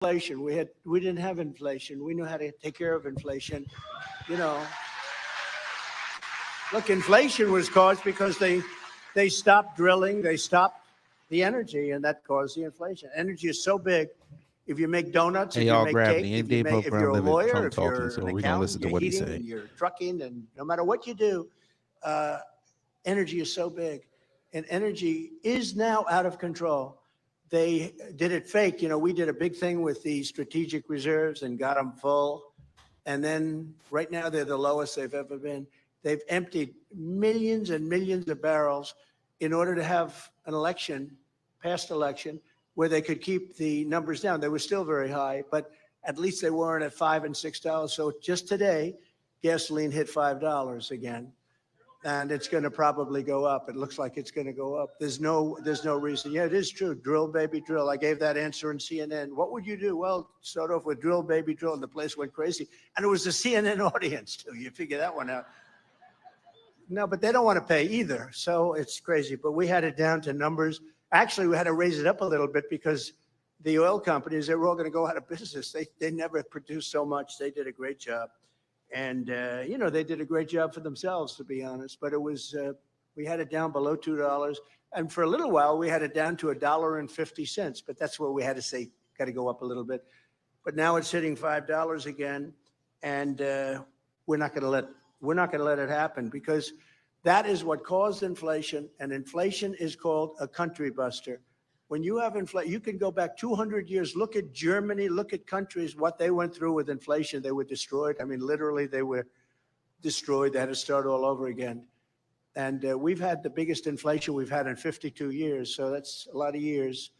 inflation. We didn't have inflation. We knew how to take care of inflation. You know, look, inflation was caused because they stopped drilling, they stopped the energy, and that caused the inflation. Energy is so big. If you make donuts, Hey if you y'all, make Gravity. cake, Ain't Dave if Brown you're a live at lawyer, home if talking, you're so an we're gonna accountant, listen to you're what he heating say. and you're trucking, and no matter what you do, uh, energy is so big, and energy is now out of control. They did it fake. You know, we did a big thing with the strategic reserves and got them full. And then right now they're the lowest they've ever been. They've emptied millions and millions of barrels in order to have an election, past election, where they could keep the numbers down. They were still very high, but at least they weren't at $5 and $6. So just today, gasoline hit $5 again, and it's going to probably go up. It looks like it's going to go up. There's no reason. Yeah, it is true. Drill, baby, drill. I gave that answer in CNN. What would you do? Well, start off with drill, baby, drill, and the place went crazy. And it was a CNN audience too. You figure that one out. No, but they don't want to pay either, so it's crazy. But we had it down to numbers. Actually, we had to raise it up a little bit because the oil companies, they were all going to go out of business. They never produced so much. They did a great job. And, you know, they did a great job for themselves, to be honest. But it was, we had it down below $2. And for a little while, we had it down to $1.50. But that's where we had to say, got to go up a little bit. But now it's hitting $5 again. And we're not going to let it happen, because that is what caused inflation. And inflation is called a country buster. When you have inflation, you can go back 200 years. Look at Germany, look at countries, what they went through with inflation. They were destroyed. I mean, literally, they were destroyed. They had to start all over again. And we've had the biggest inflation we've had in 52 years. So that's a lot of years.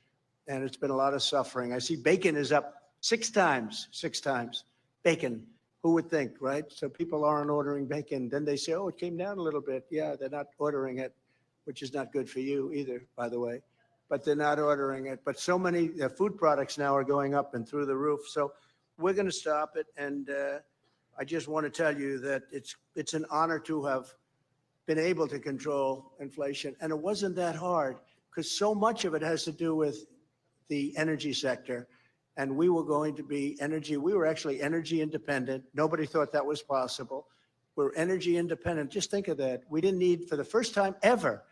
And it's been a lot of suffering. I see bacon is up 6 times. Bacon. Who would think, right? So people aren't ordering bacon. Then they say, oh, it came down a little bit. Yeah, they're not ordering it, which is not good for you either, by the way. But they're not ordering it. But so many food products now are going up and through the roof. So we're going to stop it. And I just want to tell you that it's an honor to have been able to control inflation. And it wasn't that hard, because so much of it has to do with the energy sector. And we were going to be we were actually energy independent. Nobody thought that was possible. We're energy independent. Just think of that. We didn't need, for the first time ever,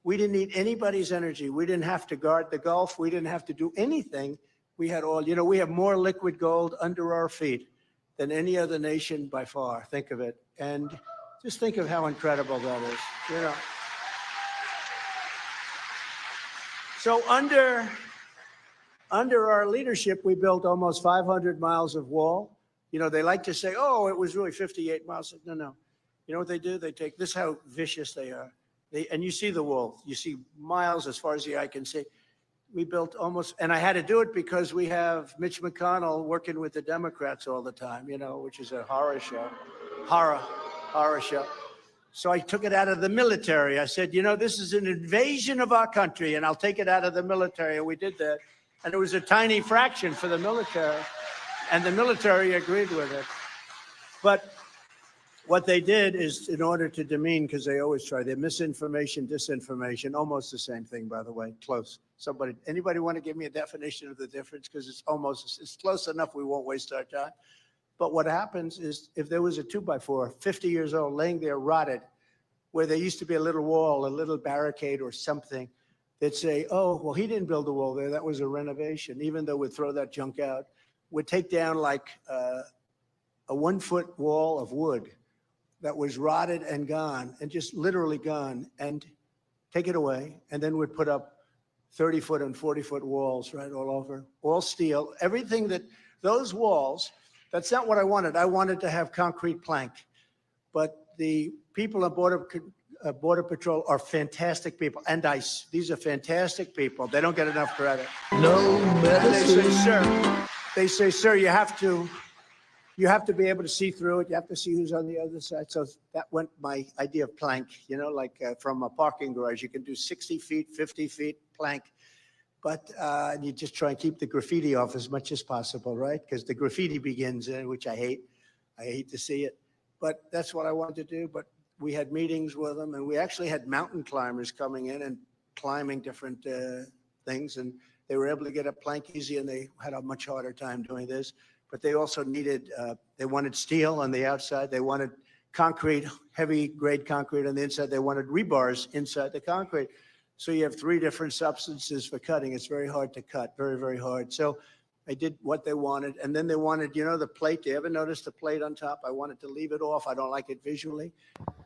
we didn't need anybody's energy. We didn't have to guard the Gulf. We didn't have to do anything. We had all, you know, we have more liquid gold under our feet than any other nation by far. Think of it. And just think of how incredible that is, you know. So under our leadership, we built almost 500 miles of wall. You know, they like to say, oh, it was really 58 miles. No. You know what they do? They take, this is how vicious they are. And you see the wall. You see miles as far as the eye can see. We built almost, and I had to do it because we have Mitch McConnell working with the Democrats all the time, you know, which is a horror show. Horror show. So I took it out of the military. I said, you know, this is an invasion of our country, and I'll take it out of the military. And we did that. And it was a tiny fraction for the military. And the military agreed with it. But what they did is, in order to demean, because they always try, they're misinformation, disinformation, almost the same thing, by the way, close. Anybody want to give me a definition of the difference? Because it's close enough, we won't waste our time. But what happens is, if there was a 2x4, 50 years old, laying there rotted, where there used to be a little wall, a little barricade or something, they'd say, oh, well, he didn't build a wall there. That was a renovation, even though we'd throw that junk out. We'd take down like a 1-foot wall of wood that was rotted and gone, and just literally gone, and take it away. And then we'd put up 30-foot and 40-foot walls, right, all over, all steel, everything that, those walls, that's not what I wanted. I wanted to have concrete plank. But the people at Border Patrol are fantastic people, and ICE. These are fantastic people. They don't get enough credit. No medicine. They say, sir, you have to be able to see through it. You have to see who's on the other side. So that went my idea of plank, you know, like from a parking garage, you can do 60 feet, 50 feet plank. But you just try and keep the graffiti off as much as possible, right? Because the graffiti begins, which I hate. I hate to see it. But that's what I wanted to do. But we had meetings with them, and we actually had mountain climbers coming in and climbing different things. And They were able to get a plank easy, and they had a much harder time doing this. But they also needed, they wanted steel on the outside. They wanted concrete, heavy grade concrete on the inside. They wanted rebars inside the concrete. So you have three different substances for cutting. It's very hard to cut, very, very hard. So I did what they wanted. And then they wanted, you know, the plate. Do you ever notice the plate on top? I wanted to leave it off. I don't like it visually.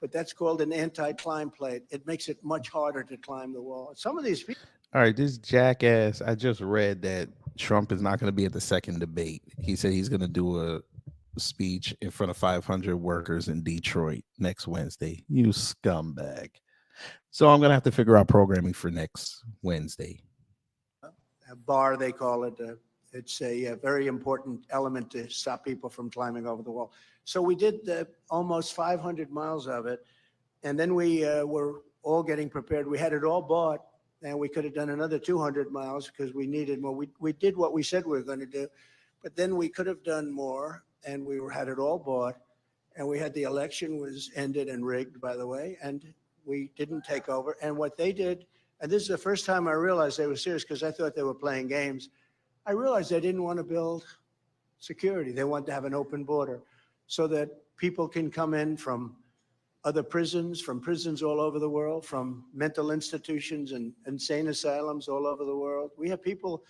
But that's called an anti-climb plate. It makes it much harder to climb the wall. Some of these people. All right, this jackass. I just read that Trump is not going to be at the second debate. He said he's going to do a speech in front of 500 workers in Detroit next Wednesday. You scumbag. So I'm going to have to figure out programming for next Wednesday. A bar, they call it. It's a very important element to stop people from climbing over the wall. So we did almost 500 miles of it. And then we were all getting prepared. We had it all bought. And we could have done another 200 miles because we needed more. We did what we said we were going to do, but then we could have done more, and we had it all bought, and we had the election was ended and rigged, by the way, and we didn't take over. And what they did, and this is the first time I realized they were serious because I thought they were playing games. I realized they didn't want to build security. They wanted to have an open border so that people can come in from other prisons, from prisons all over the world, from mental institutions and insane asylums all over the world. We have people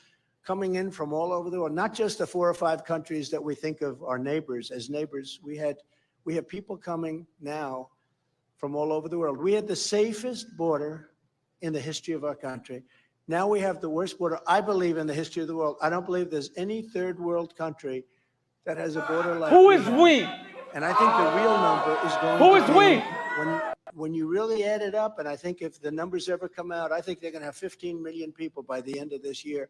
coming in from all over the world, not just the 4 or 5 countries that we think of our neighbors as neighbors. We have people coming now from all over the world. We had the safest border in the history of our country. Now we have the worst border, I believe, in the history of the world. I don't believe there's any third world country that has a border like Who is we? And I think the real number is going Who to is be, we? when you really add it up, and I think if the numbers ever come out, I think they're going to have 15 million people by the end of this year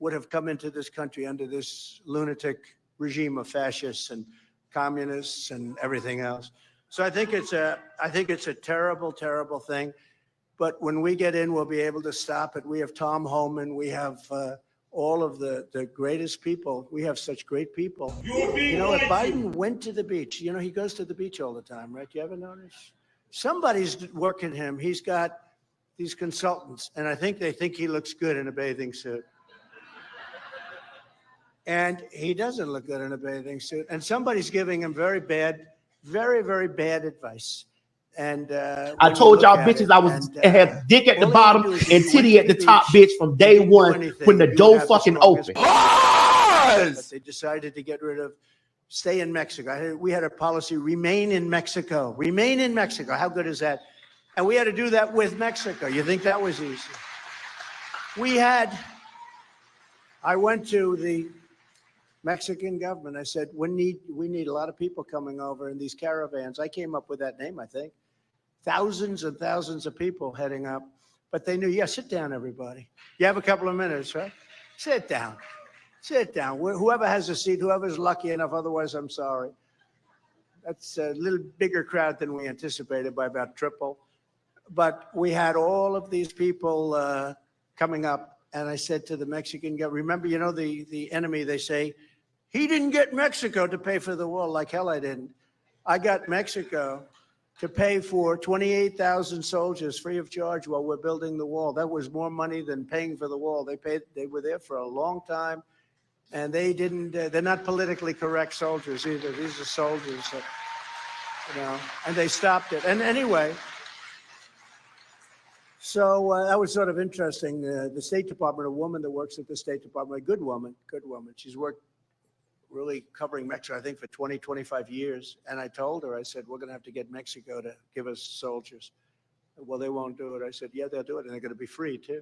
would have come into this country under this lunatic regime of fascists and communists and everything else. So I think it's a terrible, terrible thing. But when we get in, we'll be able to stop it. We have Tom Homan. We have all of the greatest people. We have such great people. You know, if Biden went to the beach, you know, he goes to the beach all the time, right? You ever notice? Somebody's working him. He's got these consultants, and I think they think he looks good in a bathing suit. And he doesn't look good in a bathing suit. And somebody's giving him very bad, very, very bad advice. And I told y'all bitches I was had dick at the bottom and titty at the top, bitch, from day one when the door fucking opened. But they decided to get rid of, stay in Mexico. We had a policy, remain in Mexico. Remain in Mexico. How good is that? And we had to do that with Mexico. You think that was easy? I went to the Mexican government. I said, we need a lot of people coming over in these caravans. I came up with that name, I think. Thousands and thousands of people heading up. But they knew, yeah, sit down, everybody. You have a couple of minutes, right? Sit down. Sit down. Whoever has a seat, whoever's lucky enough, otherwise, I'm sorry. That's a little bigger crowd than we anticipated by about triple. But we had all of these people coming up. And I said to the Mexican government, remember, you know, the enemy, they say, he didn't get Mexico to pay for the wall. Like hell I didn't. I got Mexico to pay for 28,000 soldiers free of charge while we're building the wall. That was more money than paying for the wall. They were there for a long time, and they're not politically correct soldiers either. These are soldiers that, you know, and they stopped it. And anyway, so that was sort of interesting. The State Department, a woman that works at the State Department, a good woman. She's worked really covering Mexico, I think, for 20, 25 years. And I told her, I said, we're going to have to get Mexico to give us soldiers. Well, they won't do it. I said, yeah, they'll do it. And they're going to be free, too.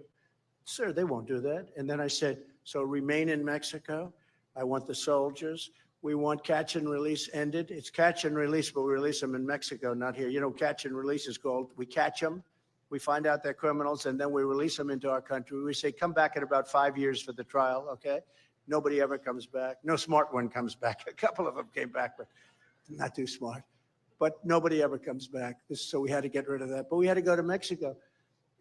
Sir, they won't do that. And then I said, so remain in Mexico. I want the soldiers. We want catch and release ended. It's catch and release, but we release them in Mexico, not here. You know, catch and release is called, we catch them, we find out they're criminals, and then we release them into our country. We say, come back in about 5 years for the trial, okay? Nobody ever comes back. No smart one comes back. A couple of them came back, but not too smart. But nobody ever comes back. So we had to get rid of that. But we had to go to Mexico.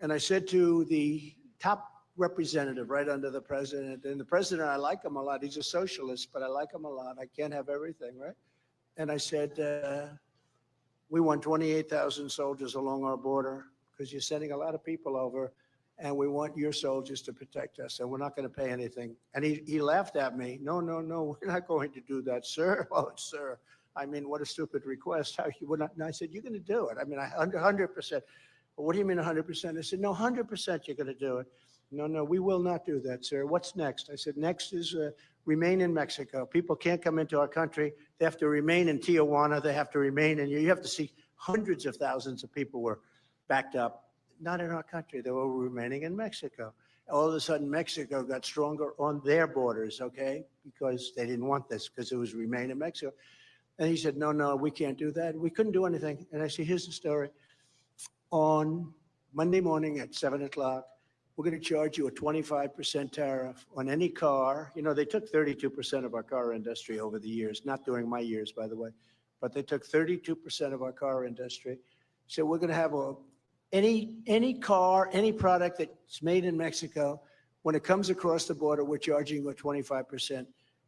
And I said to the top representative right under the president, and the president, I like him a lot. He's a socialist, but I like him a lot. I can't have everything, right? And I said, we want 28,000 soldiers along our border because you're sending a lot of people over and we want your soldiers to protect us, and we're not going to pay anything. And he laughed at me. No, we're not going to do that, sir. Oh, sir. I mean, what a stupid request. How you would not? And I said, you're going to do it. I mean, 100%. Well, what do you mean 100%? I said, no, 100% you're going to do it. No, we will not do that, sir. What's next? I said, next is remain in Mexico. People can't come into our country. They have to remain in Tijuana. They have to remain in, you have to see hundreds of thousands of people were backed up, not in our country. They were remaining in Mexico. All of a sudden, Mexico got stronger on their borders, okay, because they didn't want this, because it was remain in Mexico. And he said, no, we can't do that. We couldn't do anything. And I said, here's the story. On Monday morning at 7 o'clock, we're going to charge you a 25% tariff on any car. You know, they took 32% of our car industry over the years, not during my years, by the way, but they took 32% of our car industry. So we're going to have any car, any product that's made in Mexico, when it comes across the border, we're charging you a 25%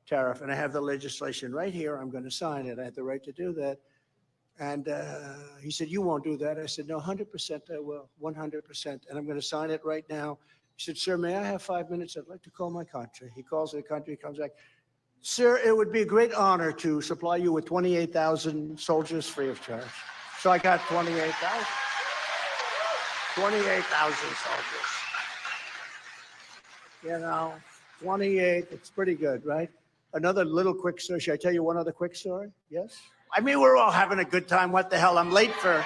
tariff. And I have the legislation right here. I'm going to sign it. I have the right to do that. And he said, you won't do that. I said, no, 100% I will, 100%. And I'm going to sign it right now. He said, sir, may I have 5 minutes? I'd like to call my country. He calls the country, comes back. Sir, it would be a great honor to supply you with 28,000 soldiers free of charge. So I got 28,000. 28,000 soldiers. You know, 28, it's pretty good, right? Another little quick story. Should I tell you one other quick story? Yes? I mean, we're all having a good time. What the hell? I'm late for,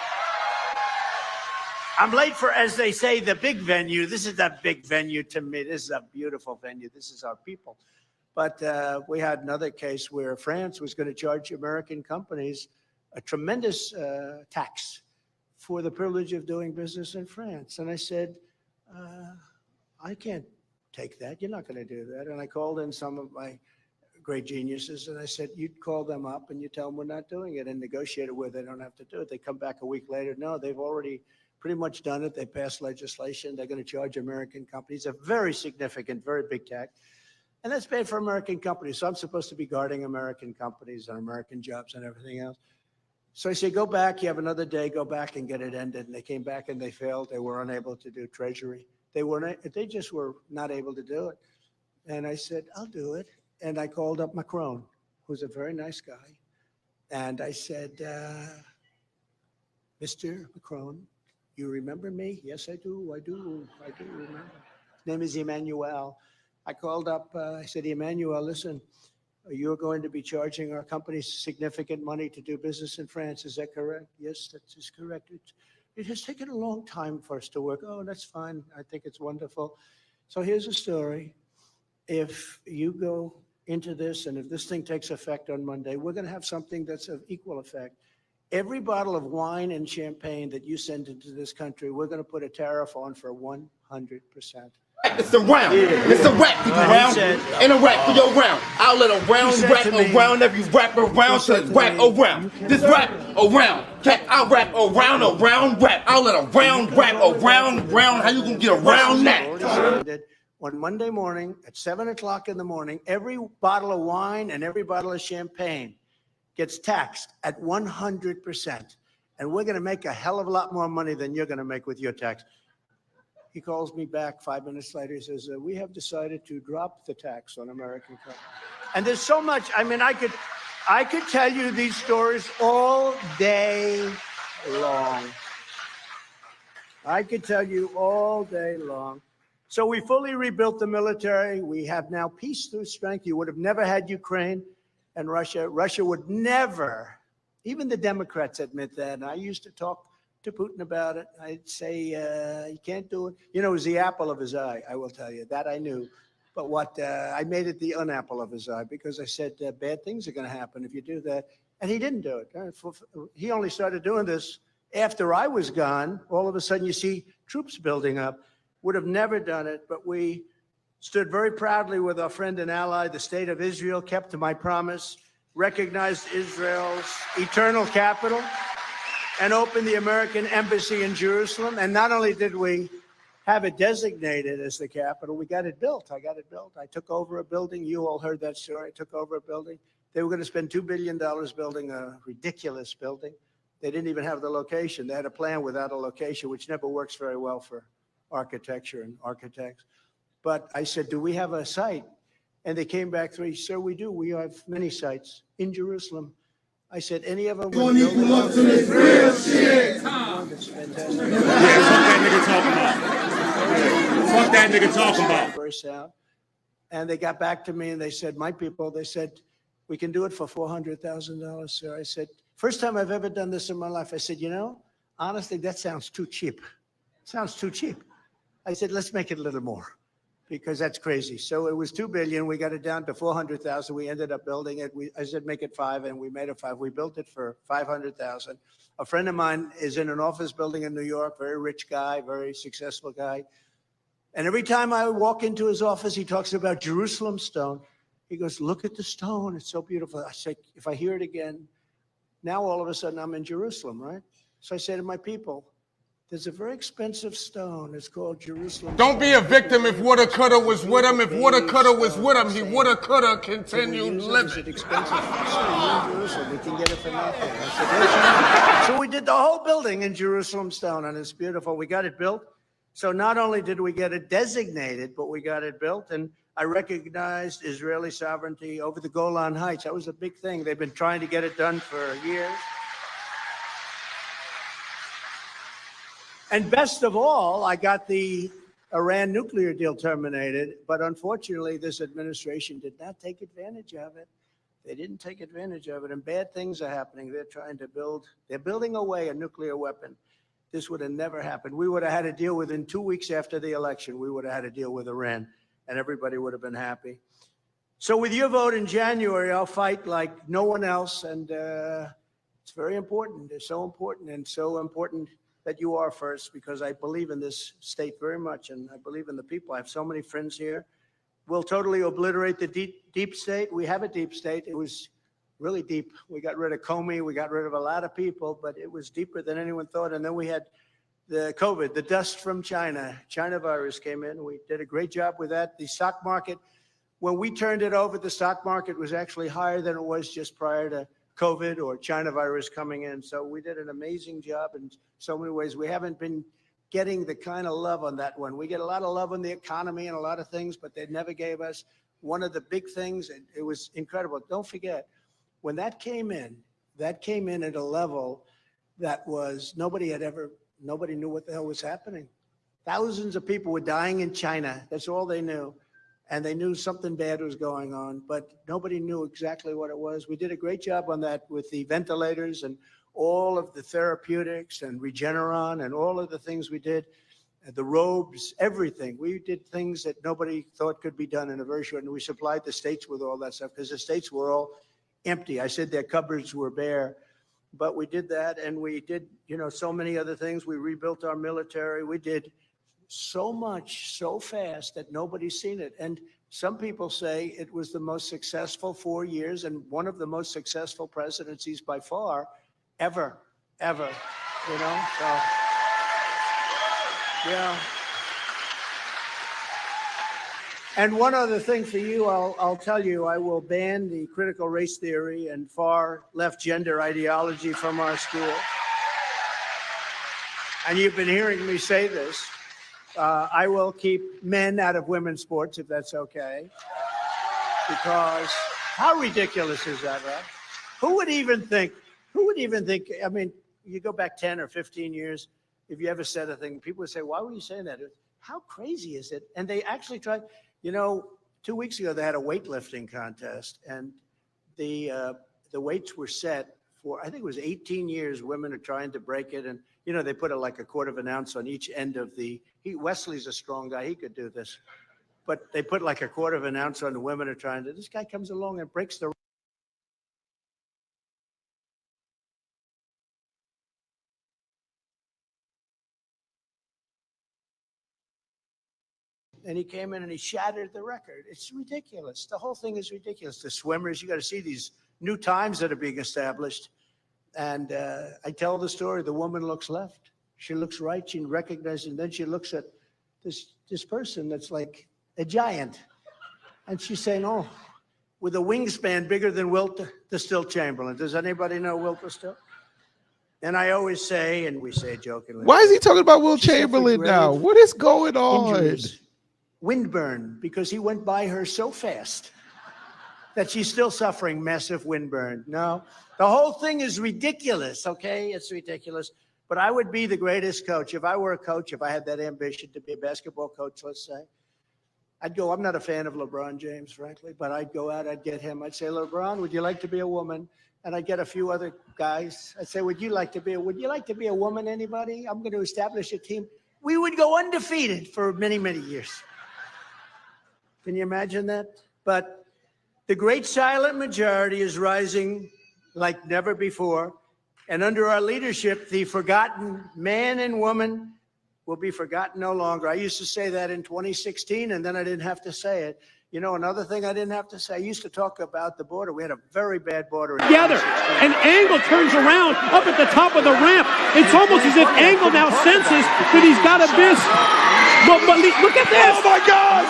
as they say, the big venue. This is a big venue to me. This is a beautiful venue. This is our people. But we had another case where France was going to charge American companies a tremendous tax for the privilege of doing business in France. And I said, I can't take that. You're not going to do that. And I called in some of my great geniuses, and I said, you'd call them up and you tell them we're not doing it and negotiate it where they don't have to do it. They come back a week later. No, they've already pretty much done it. They passed legislation. They're going to charge American companies a very significant, very big tax. And that's bad for American companies. So I'm supposed to be guarding American companies and American jobs and everything else. So I say, go back. You have another day. Go back and get it ended. And they came back and they failed. They were unable to do Treasury. They just were not able to do it. And I said, I'll do it. And I called up Macron, who's a very nice guy. And I said, Mr. Macron, you remember me? Yes, I do. I do remember. His name is Emmanuel. I called up, I said, Emmanuel, listen, you're going to be charging our company significant money to do business in France. Is that correct? Yes, that is correct. It has taken a long time for us to work. Oh, that's fine. I think it's wonderful. So here's the story. If you go into this, and if this thing takes effect on Monday, we're going to have something that's of equal effect. Every bottle of wine and champagne that you send into this country, we're going to put a tariff on for 100%. It's a round. It's a rap for you round. And a rap for your round. I'll let a round rap around every rap around. So it's rap around. This rap around. I'll rap around a round rap. I'll let a round rap around. How you gonna get around that? On Monday morning at 7 o'clock in the morning, every bottle of wine and every bottle of champagne gets taxed at 100%. And we're going to make a hell of a lot more money than you're going to make with your tax. He calls me back 5 minutes later. He says, we have decided to drop the tax on American companies. And there's so much. I mean, I could tell you these stories all day long. I could tell you all day long. So we fully rebuilt the military. We have now peace through strength. You would have never had Ukraine and Russia. Russia would never, even the Democrats admit that. And I used to talk to Putin about it. I'd say, you can't do it. You know, it was the apple of his eye, I will tell you. That I knew. But I made it the unapple of his eye because I said bad things are going to happen if you do that. And he didn't do it. He only started doing this after I was gone. All of a sudden, you see troops building up. Would have never done it, but we stood very proudly with our friend and ally, the state of Israel, kept to my promise, recognized Israel's eternal capital, and opened the American embassy in Jerusalem. And not only did we have it designated as the capital, we got it built. I got it built. I took over a building. You all heard that story. I took over a building. They were going to spend $2 billion building a ridiculous building. They didn't even have the location. They had a plan without a location, which never works very well for architecture and architects. But I said, do we have a site? And they came back to me, sir, we do. We have many sites in Jerusalem. I said, any of them? Gonna equal up to this real shit. That's fantastic. Fuck that nigga talking about. Very sound. And they got back to me and they said, my people, they said, we can do it for $400,000, sir. I said, first time I've ever done this in my life. I said, you know, honestly, that sounds too cheap. Sounds too cheap. I said, let's make it a little more because that's crazy. So it was $2 billion. We got it down to 400,000. We ended up building it. I said, make it 5, and we made it 5. We built it for 500,000. A friend of mine is in an office building in New York, very rich guy, very successful guy. And every time I walk into his office, he talks about Jerusalem stone. He goes, look at the stone. It's so beautiful. I say, if I hear it again, now all of a sudden I'm in Jerusalem, right? So I say to my people, there's a very expensive stone. It's called Jerusalem. Don't be a victim. If woulda, coulda was with him. If woulda, coulda was with him, he woulda, coulda continued living. Is it expensive? We're in Jerusalem. We can get it for nothing. I said, so we did the whole building in Jerusalem stone, and it's beautiful. We got it built. So not only did we get it designated, but we got it built, and I recognized Israeli sovereignty over the Golan Heights. That was a big thing. They've been trying to get it done for years. And best of all, I got the Iran nuclear deal terminated, but unfortunately, this administration did not take advantage of it. They didn't take advantage of it, and bad things are happening. They're building away a nuclear weapon. This would have never happened. We would have had a deal within 2 weeks after the election. We would have had a deal with Iran, and everybody would have been happy. So with your vote in January, I'll fight like no one else, and it's very important. It's so important, and so important that you are first, because I believe in this state very much, and I believe in the people. I have so many friends here. We'll totally obliterate the deep state. We have a deep state. It was really deep. We got rid of Comey. We got rid of a lot of people, but it was deeper than anyone thought. And then we had the COVID, the dust from China. China virus came in. We did a great job with that. The stock market, when we turned it over, the stock market was actually higher than it was just prior to COVID or China virus coming in. So we did an amazing job in so many ways. We haven't been getting the kind of love on that one. We get a lot of love on the economy and a lot of things, but they never gave us one of the big things. And it was incredible. Don't forget, when that came in at a level that was nobody knew what the hell was happening. Thousands of people were dying in China. That's all they knew. And they knew something bad was going on, but nobody knew exactly what it was. We did a great job on that with the ventilators and all of the therapeutics and Regeneron and all of the things we did, the robes, everything. We did things that nobody thought could be done in a very short, and we supplied the states with all that stuff because the states were all empty. I said their cupboards were bare, but we did that, and we did, so many other things. We rebuilt our military. We did so much so fast that nobody's seen it. And some people say it was the most successful 4 years and one of the most successful presidencies by far ever. So, yeah. And one other thing for you, I'll tell you, I will ban the critical race theory and far left gender ideology from our school. And you've been hearing me say this. I will keep men out of women's sports, if that's okay. Because how ridiculous is that, right? Who would even think, I mean, you go back 10 or 15 years, if you ever said a thing, people would say, why were you saying that? How crazy is it? And they actually tried, 2 weeks ago, they had a weightlifting contest, and the weights were set for, I think it was 18 years. Women are trying to break it. And, they put like a quarter of an ounce on each end of Wesley's a strong guy. He could do this. But they put like a quarter of an ounce on the women are trying to, this guy comes along and breaks the. And he came in and he shattered the record. It's ridiculous. The whole thing is ridiculous. The swimmers, you got to see these new times that are being established. And I tell the story. The woman looks left. She looks right. She recognizes, and then she looks at this person that's like a giant. And she's saying, oh, with a wingspan bigger than Wilt the Still Chamberlain. Does anybody know Wilt the Still? And I always say, and we say jokingly, Why is he talking about Will She suffered Chamberlain now? grave What is going on? injuries, windburn, because he went by her so fast that she's still suffering massive windburn. No, the whole thing is ridiculous, okay? It's ridiculous. But I would be the greatest coach. If I were a coach, if I had that ambition to be a basketball coach, let's say, I'd go, I'm not a fan of LeBron James, frankly, but I'd go out, I'd get him. I'd say, LeBron, would you like to be a woman? And I'd get a few other guys. I'd say, would you like to be a woman, anybody? I'm going to establish a team. We would go undefeated for many, many years. Can you imagine that? But the great silent majority is rising like never before. And under our leadership, the forgotten man and woman will be forgotten no longer. I used to say that in 2016, and then I didn't have to say it. You know, another thing I didn't have to say, I used to talk about the border. We had a very bad border. Together, and Angle turns around up at the top of the ramp. It's almost as if Angle now senses that he's got a miss. But look at this. Oh my God!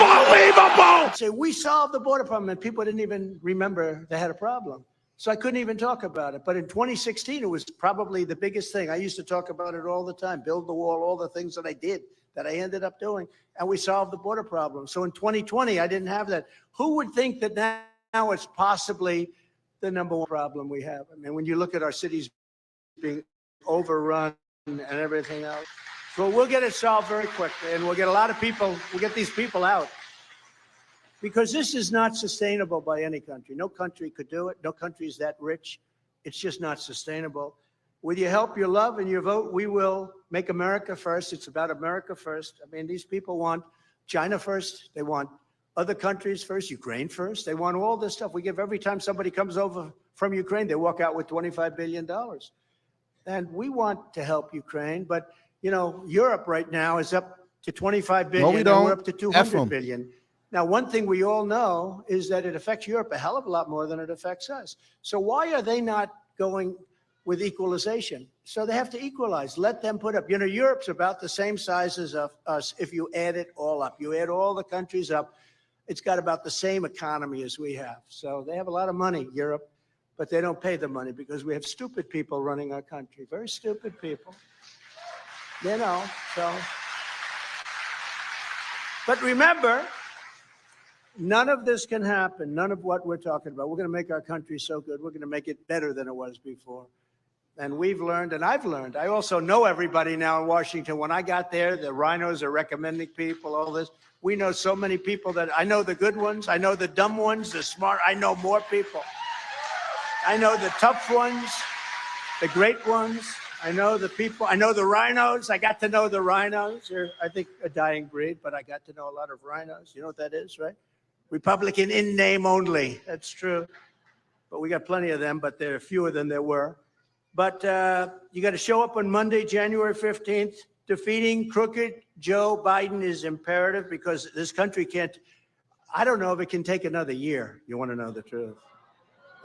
Unbelievable! I'd say we solved the border problem, and people didn't even remember they had a problem. So I couldn't even talk about it. But in 2016, it was probably the biggest thing. I used to talk about it all the time, build the wall, all the things that I did, that I ended up doing, and we solved the border problem. So in 2020, I didn't have that. Who would think that now it's possibly the number one problem we have? I mean, when you look at our cities being overrun and everything else. So we'll get it solved very quickly, and we'll get a lot of people, we'll get these people out. Because this is not sustainable by any country. No country could do it. No country is that rich. It's just not sustainable. With your help, your love, and your vote, we will make America first. It's about America first. I mean, these people want China first. They want other countries first, Ukraine first. They want all this stuff. We give every time somebody comes over from Ukraine, they walk out with $25 billion. And we want to help Ukraine. But, you know, Europe right now is up to $25 billion. No, we don't. And we're up to $200 billion. Now, one thing we all know is that it affects Europe a hell of a lot more than it affects us. So why are they not going with equalization? So they have to equalize. Let them put up. You know, Europe's about the same size as us if you add it all up. You add all the countries up, it's got about the same economy as we have. So they have a lot of money, Europe, but they don't pay the money because we have stupid people running our country. Very stupid people. You know, so. But remember, none of this can happen. None of what we're talking about. We're going to make our country so good. We're going to make it better than it was before. And we've learned, and I've learned. I also know everybody now in Washington. When I got there, the rhinos are recommending people, all this. We know so many people that I know the good ones. I know the dumb ones, the smart. I know more people. I know the tough ones, the great ones. I know the people. I know the rhinos. I got to know the rhinos. They're, I think, a dying breed, but I got to know a lot of rhinos. You know what that is, right? Republican in name only. That's true. But we got plenty of them, but there are fewer than there were. But you got to show up on Monday, January 15th. Defeating crooked Joe Biden is imperative because this country can't, I don't know if it can take another year. You want to know the truth?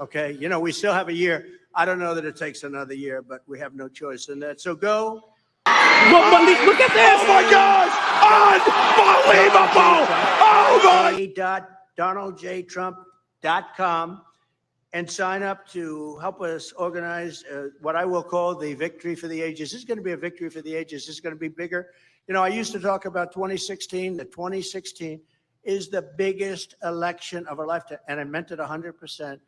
Okay. You know, we still have a year. I don't know that it takes another year, but we have no choice in that. So go. But look at this. Oh my gosh! Unbelievable! Oh my! DonaldJTrump.com and sign up to help us organize what I will call the Victory for the Ages. This is going to be a victory for the ages. This is going to be bigger. You know, I used to talk about 2016. The 2016 is the biggest election of our lifetime, and I meant it 100%.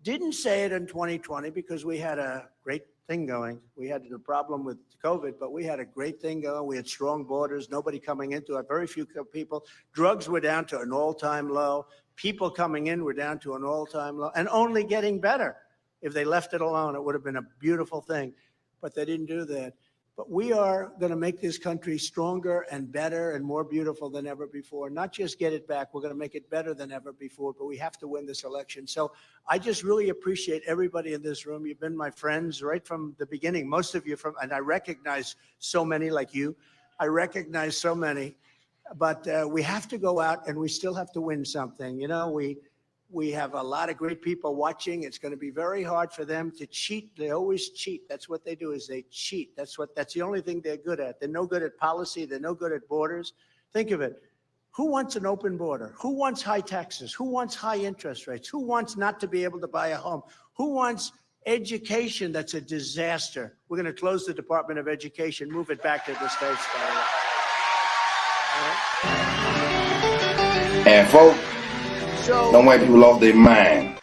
Didn't say it in 2020 because we had a great thing going. We had a problem with COVID, but we had a great thing going. We had strong borders, nobody coming into it, very few people. Drugs were down to an all-time low. People coming in were down to an all-time low and only getting better. If they left it alone, it would have been a beautiful thing, but they didn't do that. But we are going to make this country stronger and better and more beautiful than ever before. Not just get it back. We're going to make it better than ever before, but we have to win this election. So I just really appreciate everybody in this room. You've been my friends right from the beginning. Most of you from, and I recognize so many like you. I recognize so many, but we have to go out and we still have to win something. You know, we have a lot of great people watching. It's going to be very hard for them to cheat. They always cheat. That's what they do is they cheat. That's the only thing they're good at. They're no good at policy. They're no good at borders. Think of it. Who wants an open border? Who wants high taxes? Who wants high interest rates? Who wants not to be able to buy a home? Who wants Education, that's a disaster. We're going to close the Department of Education, move it back to the states, by the way. And folks, So, don't make people lost their mind.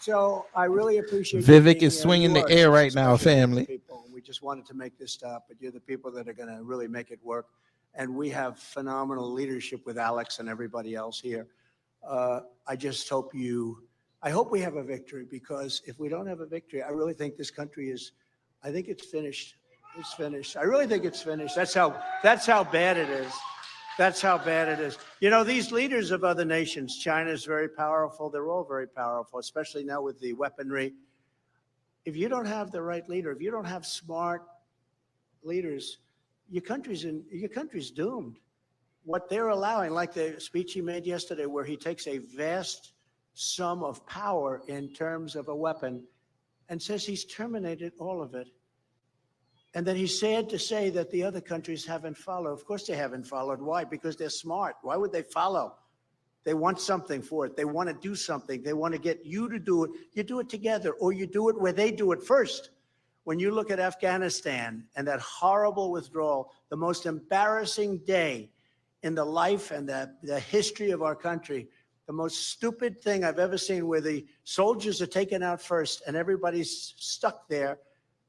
so I really appreciate you Vivek being is here. swinging You the are air such right now, special family. people. We just wanted to make this stop, but you're the people that are going to really make it work. And we have phenomenal leadership with Alex and everybody else here. I just hope I hope we have a victory, because if we don't have a victory, I really think this country I think it's finished. It's finished. I really think it's finished. That's how bad it is. That's how bad it is. You know, these leaders of other nations, China is very powerful. They're all very powerful, especially now with the weaponry. If you don't have the right leader, if you don't have smart leaders, your country's doomed. What they're allowing, like the speech he made yesterday, where he takes a vast sum of power in terms of a weapon and says he's terminated all of it. And then he's sad to say that the other countries haven't followed. Of course they haven't followed. Why? Because they're smart. Why would they follow? They want something for it. They want to do something. They want to get you to do it. You do it together, or you do it where they do it first. When you look at Afghanistan and that horrible withdrawal, the most embarrassing day in the life and the history of our country, the most stupid thing I've ever seen, where the soldiers are taken out first and everybody's stuck there,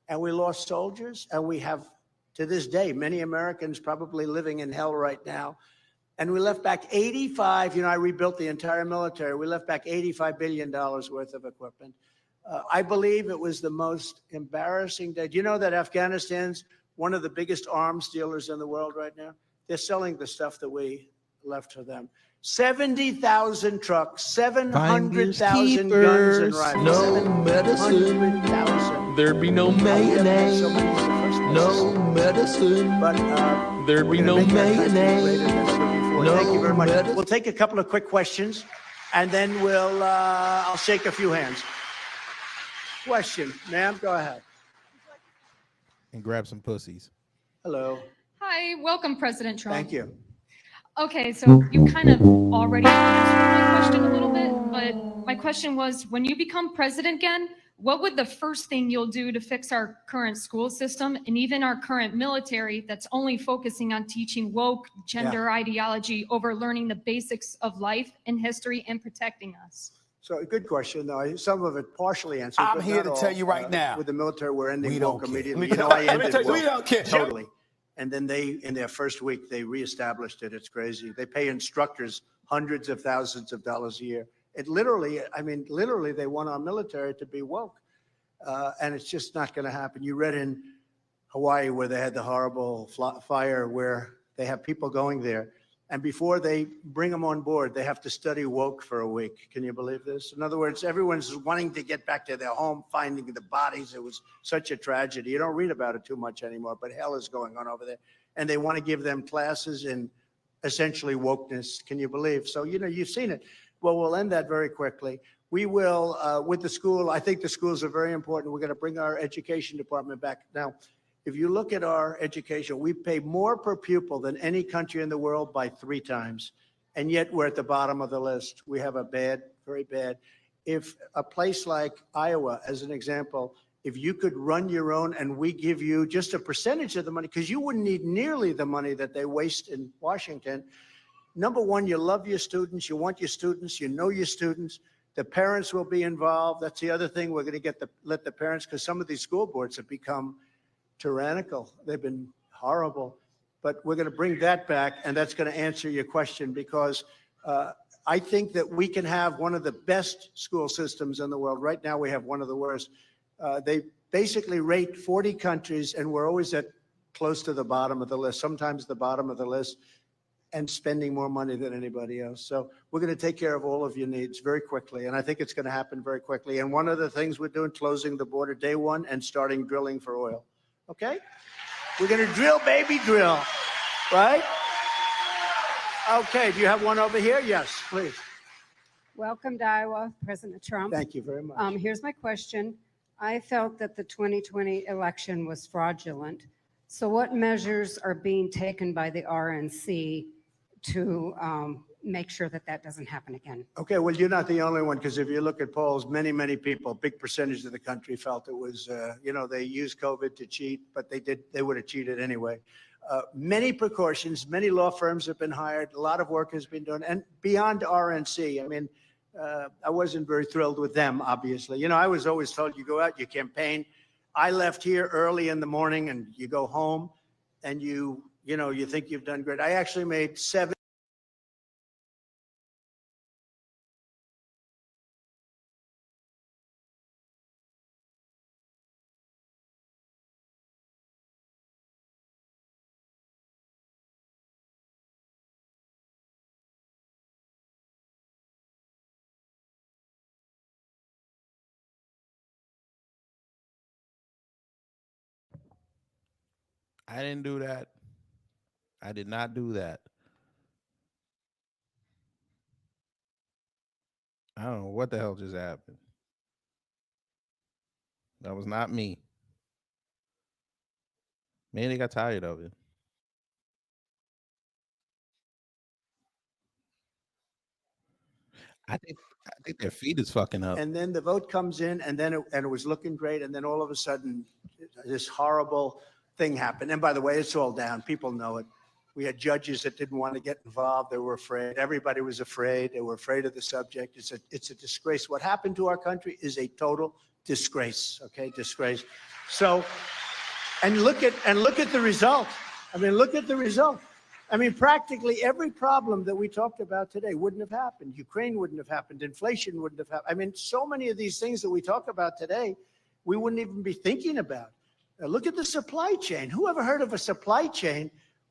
and we lost soldiers, and we have, to this day, many Americans probably living in hell right now. And we left back 85, I rebuilt the entire military. We left back $85 billion worth of equipment. I believe it was the most embarrassing day. Do you know that Afghanistan's one of the biggest arms dealers in the world right now? They're selling the stuff that we left for them. 70,000 trucks, 700,000 guns and rifles. No medicine. 700,000. There'd be no mayonnaise. So many in the first place. No medicine. But There'd we're be gonna no make our country mayonnaise. greater than ever before. No Thank you very much. medicine. We'll take a couple of quick questions, and then I'll shake a few hands. Question, ma'am, go ahead. And grab some pussies. Hello. Hi, welcome, President Trump. Thank you. Okay, so you kind of already answered my question a little bit, but my question was, when you become president again, what would the first thing you'll do to fix our current school system and even our current military that's only focusing on teaching woke gender ideology over learning the basics of life and history and protecting us? So a good question, though. Some of it partially answered. I'm but here not to all. tell you right now, With the military, we're ending we don't woke care. immediately. Let me I tell ended you, we woke don't care. totally. And then in their first week, they reestablished it. It's crazy. They pay instructors hundreds of thousands of dollars a year. It literally, they want our military to be woke. And it's just not going to happen. You read in Hawaii where they had the horrible fire, where they have people going there. And before they bring them on board, they have to study woke for a week. Can you believe this? In other words, everyone's wanting to get back to their home, finding the bodies. It was such a tragedy. You don't read about it too much anymore, but hell is going on over there. And they want to give them classes in essentially wokeness. Can you believe? So, you've seen it. Well, we'll end that very quickly. We will, with the school, I think the schools are very important. We're going to bring our education department back. Now, if you look at our education, we pay more per pupil than any country in the world by 3 times. And yet we're at the bottom of the list. We have a very bad. If a place like Iowa, as an example, if you could run your own and we give you just a percentage of the money, because you wouldn't need nearly the money that they waste in Washington. Number one, you love your students. You want your students. You know your students. The parents will be involved. That's the other thing. We're going to let the parents, because some of these school boards have become tyrannical. They've been horrible, but we're going to bring that back, and that's going to answer your question, because I think that we can have one of the best school systems in the world. Right now, we have one of the worst. They basically rate 40 countries, and we're always at close to the bottom of the list, sometimes the bottom of the list, and spending more money than anybody else. So we're going to take care of all of your needs very quickly, and I think it's going to happen very quickly. And one of the things we're doing, closing the border day one and starting drilling for oil. Okay? We're going to drill, baby, drill. Right? Okay. Do you have one over here? Yes, please. Welcome to Iowa, President Trump. Thank you very much. Here's my question. I felt that the 2020 election was fraudulent. So what measures are being taken by the RNC to make sure that that doesn't happen again. Okay, well, you're not the only one, because if you look at polls, many, many people, big percentage of the country felt it was, they used COVID to cheat, but they would have cheated anyway. Many precautions, many law firms have been hired, a lot of work has been done, and beyond RNC, I mean, I wasn't very thrilled with them, obviously. I was always told you go out, you campaign. I left here early in the morning and you go home and you think you've done great. I actually made 7. I didn't do that. I did not do that. I don't know what the hell just happened. That was not me. Maybe they got tired of it. I think their feed is fucking up. And then the vote comes in, and then it was looking great, and then all of a sudden, this horrible thing happened. And by the way, it's all down. People know it. We had judges that didn't want to get involved. They were afraid. Everybody was afraid. They were afraid of the subject. It's a disgrace. What happened to our country is a total disgrace. Okay, disgrace. So, and look at the result. I mean, look at the result. I mean, practically every problem that we talked about today wouldn't have happened. Ukraine wouldn't have happened. Inflation wouldn't have happened. I mean, so many of these things that we talk about today, we wouldn't even be thinking about. Now, look at the supply chain. Who ever heard of a supply chain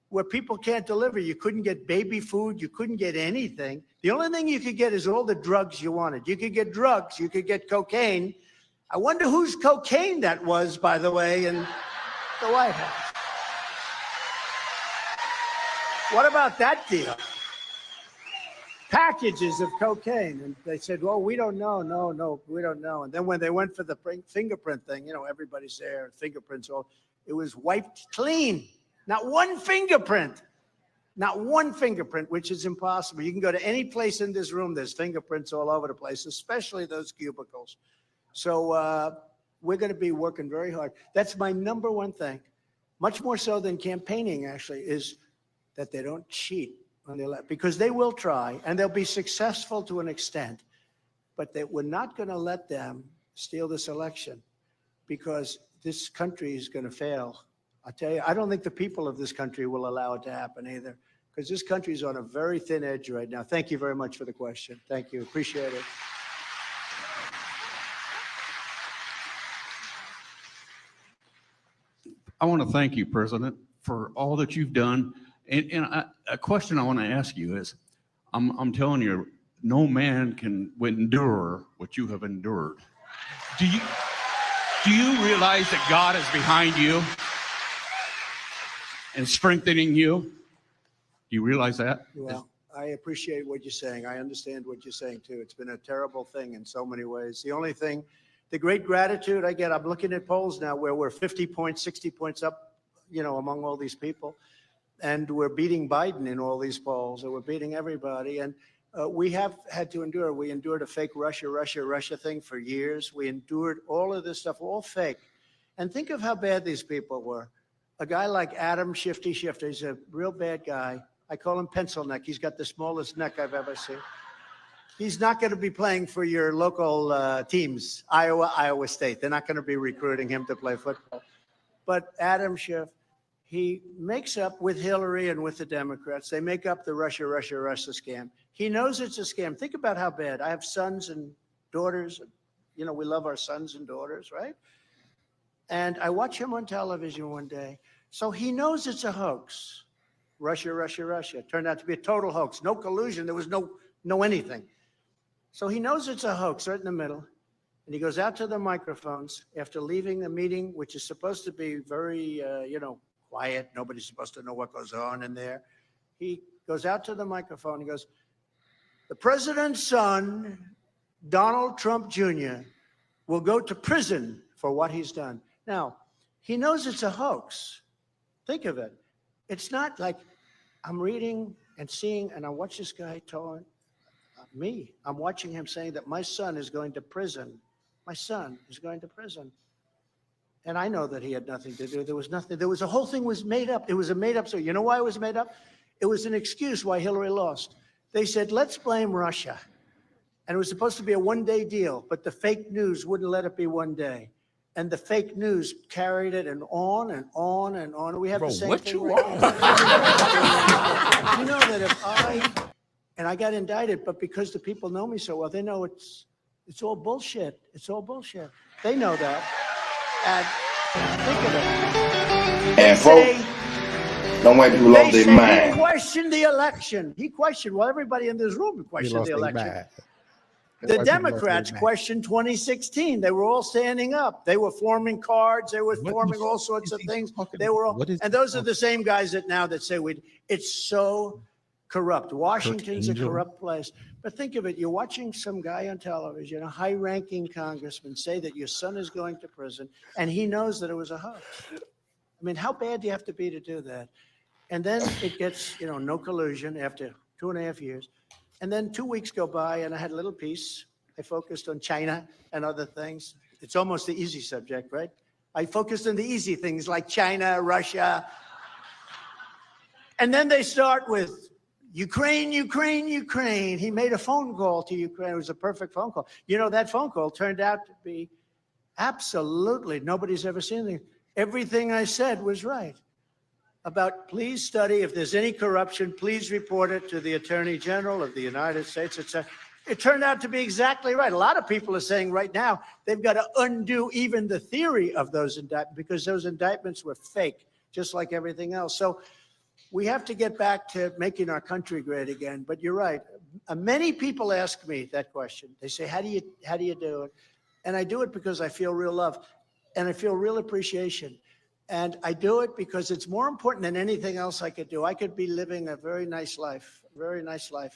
where people can't deliver? You couldn't get baby food. You couldn't get anything. The only thing you could get is all the drugs you wanted. You could get drugs. You could get cocaine. I wonder whose cocaine that was, by the way, in the White House. What about that deal? Packages of cocaine. And they said, well, we don't know. No, we don't know. And then when they went for the fingerprint thing, everybody's there, fingerprints, it was wiped clean. Not one fingerprint. Not one fingerprint, which is impossible. You can go to any place in this room, there's fingerprints all over the place, especially those cubicles. So we're going to be working very hard. That's my number one thing, much more so than campaigning, actually, is that they don't cheat on the election, because they will try, and they'll be successful to an extent, but that we're not going to let them steal this election, because this country is going to fail. I'll tell you, I don't think the people of this country will allow it to happen either, because this country is on a very thin edge right now. Thank you very much for the question. Thank you. Appreciate it. I want to thank you, President, for all that you've done. And a question I want to ask you is, I'm telling you, no man can endure what you have endured. Do you realize that God is behind you and strengthening you? Do you realize that? Well, I appreciate what you're saying. I understand what you're saying too. It's been a terrible thing in so many ways. The only thing, the great gratitude I get, I'm looking at polls now where we're 50 points, 60 points up, among all these people. And we're beating Biden in all these polls, and we're beating everybody. And we have had to endure. We endured a fake Russia thing for years. We endured all of this stuff, all fake. And think of how bad these people were. A guy like Adam Shifty Shifter, he's a real bad guy. I call him pencil neck. He's got the smallest neck I've ever seen. He's not going to be playing for your local teams, Iowa State. They're not going to be recruiting him to play football. But Adam Schiff, he makes up with Hillary and with the Democrats. They make up the Russia scam. He knows it's a scam. Think about how bad. I have sons and daughters. We love our sons and daughters, right? And I watch him on television one day. So he knows it's a hoax. Russia. Turned out to be a total hoax. No collusion. There was no anything. So he knows it's a hoax right in the middle. And he goes out to the microphones after leaving the meeting, which is supposed to be very, quiet. Nobody's supposed to know what goes on in there. He goes out to the microphone. He goes, the president's son, Donald Trump Jr., will go to prison for what he's done. Now, he knows it's a hoax. Think of it. It's not like I'm reading and I watch this guy telling me, I'm watching him saying that my son is going to prison. My son is going to prison. And I know that he had nothing to do. There was nothing. The whole thing was made up. It was a made up story. You know why it was made up? It was an excuse why Hillary lost. They said, let's blame Russia. And it was supposed to be a one-day deal, but the fake news wouldn't let it be one day. And the fake news carried it and on and on and on. We have the same thing right now. You know that if I got indicted, but because the people know me so well, they know it's all bullshit. It's all bullshit. They know that. And think of it. And folks, don't white people lost their He mind. questioned the election. Well, everybody in this room questioned the election. The Democrats questioned 2016. They were all standing up. They were forming cards. They were forming all sorts of things. They were all, and those are the same guys that say it's so corrupt. Washington's a corrupt place. But think of it. You're watching some guy on television, a high-ranking congressman, say that your son is going to prison, and he knows that it was a hoax. I mean, how bad do you have to be to do that? And then it gets, no collusion after 2.5 years. And then 2 weeks go by, and I had a little piece. I focused on China and other things. It's almost the easy subject, right? I focused on the easy things like China, Russia. And then they start with Ukraine, Ukraine, Ukraine. He made a phone call to Ukraine. It was a perfect phone call. That phone call turned out to be absolutely, nobody's ever seen it. Everything I said was right. About please study, if there's any corruption, please report it to the Attorney General of the United States, etc. It turned out to be exactly right. A lot of people are saying right now they've got to undo even the theory of those indictments because those indictments were fake, just like everything else. So we have to get back to making our country great again. But you're right. Many people ask me that question. They say, how do you do it? And I do it because I feel real love and I feel real appreciation. And I do it because it's more important than anything else I could do. I could be living a very nice life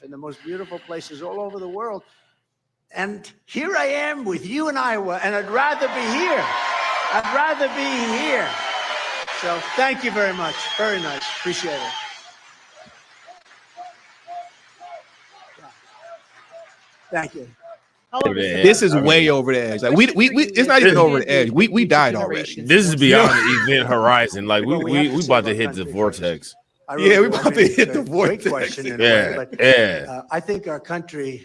in the most beautiful places all over the world. And here I am with you in Iowa, and I'd rather be here. I'd rather be here. So thank you very much. Very nice. Appreciate it. Thank you. This is way over the edge. Like we it's not even over the edge. We died already. This is beyond the event horizon. Like we about to hit the vortex. Yeah, we about to hit the vortex. Great question. Yeah. I think our country,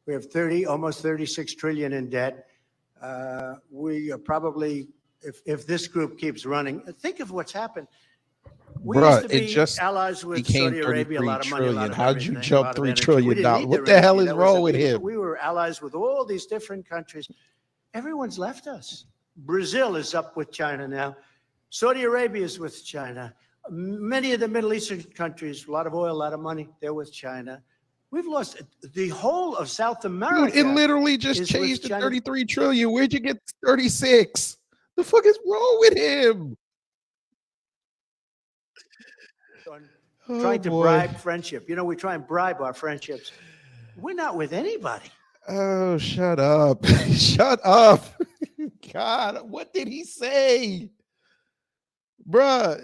we have almost 36 trillion in debt. We are probably, if this group keeps running, think of what's happened. We used to be allies with Saudi Arabia, a lot of money. How did you jump $3 trillion? What the hell is wrong with him? We were allies with all these different countries. Everyone's left us. Brazil is up with China now. Saudi Arabia is with China. Many of the Middle Eastern countries, a lot of oil, a lot of money, they're with China. We've lost the whole of South America. Dude, it literally just changed to 33 trillion. Where'd you get 36? The fuck is wrong with him? Trying to bribe friendship. We try and bribe our friendships. We're not with anybody. Oh, shut up. Shut up. God, what did he say? Bruh,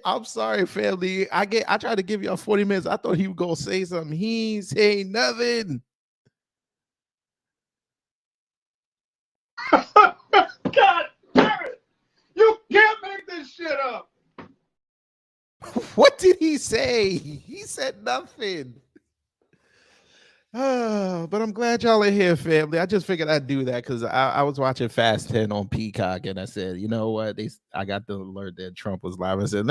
I'm sorry, family. I tried to give y'all 40 minutes. I thought he was gonna say something. He ain't saying nothing. God damn it! You can't make this shit up. What did he say? He said nothing. But I'm glad y'all are here, family. I just figured I'd do that because I was watching Fast 10 on Peacock, and I said, you know what? I got the alert that Trump was live. I said,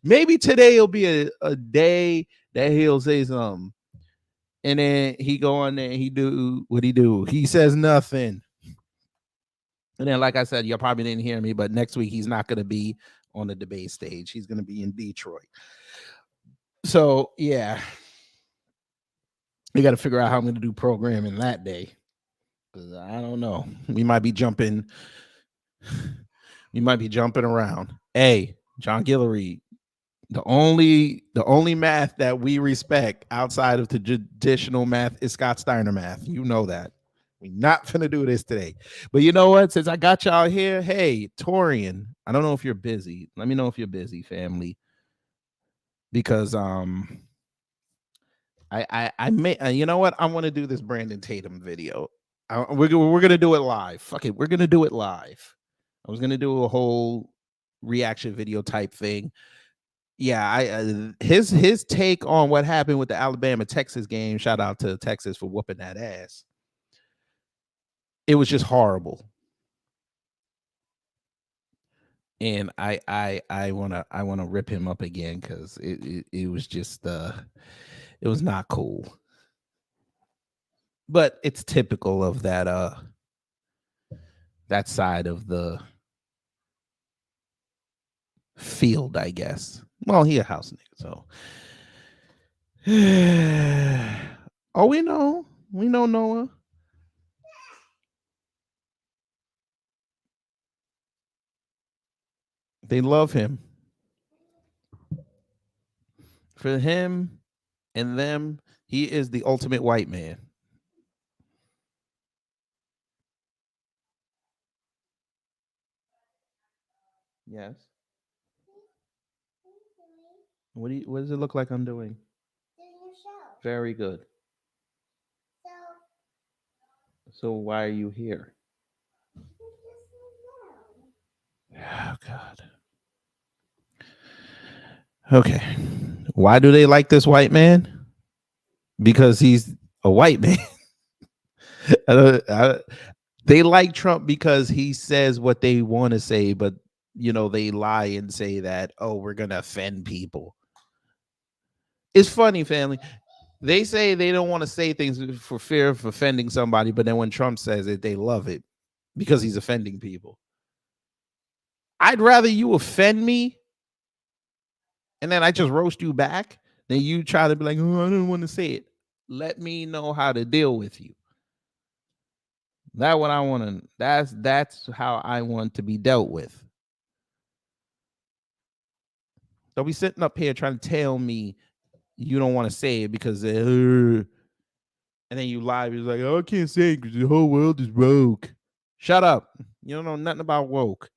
maybe today will be a day that he'll say something. And then he go on there and he do what he do. He says nothing. And then, like I said, y'all probably didn't hear me, but next week he's not going to be on the debate stage. He's going to be in Detroit. So, yeah. We got to figure out how I'm going to do programming that day. Because I don't know. We might be jumping. We might be jumping around. Hey, John Guillory, the only math that we respect outside of the traditional math is Scott Steiner math. You know that. We're not going to do this today. But you know what? Since I got y'all here, hey, Torian, I don't know if you're busy. Let me know if you're busy, family. Because I may, you know what? I want to do this Brandon Tatum video. We're gonna do it live. Fuck it, we're gonna do it live. I was gonna do a whole reaction video type thing. Yeah, his take on what happened with the Alabama Texas game. Shout out to Texas for whooping that ass. It was just horrible. And I wanna rip him up again because it was just it was not cool. But it's typical of that that side of the field, I guess. Well, he a house nigga, so oh, we know Noah. They love him. For him and them, he is the ultimate white man. Yes. What does it look like I'm doing? Very good. So why are you here? Oh God. Okay. Why do they like this white man? Because he's a white man. They like Trump because he says what they want to say, but they lie and say that, oh, we're gonna offend people. It's funny, family. They say they don't want to say things for fear of offending somebody, but then when Trump says it, they love it because he's offending people. I'd rather you offend me and then I just roast you back than you try to be like, oh, I don't want to say it. Let me know how to deal with you. That's what I want to. That's how I want to be dealt with. Don't be sitting up here trying to tell me you don't want to say it because and then you lie. You're like, oh, I can't say it because the whole world is woke. Shut up. You don't know nothing about woke.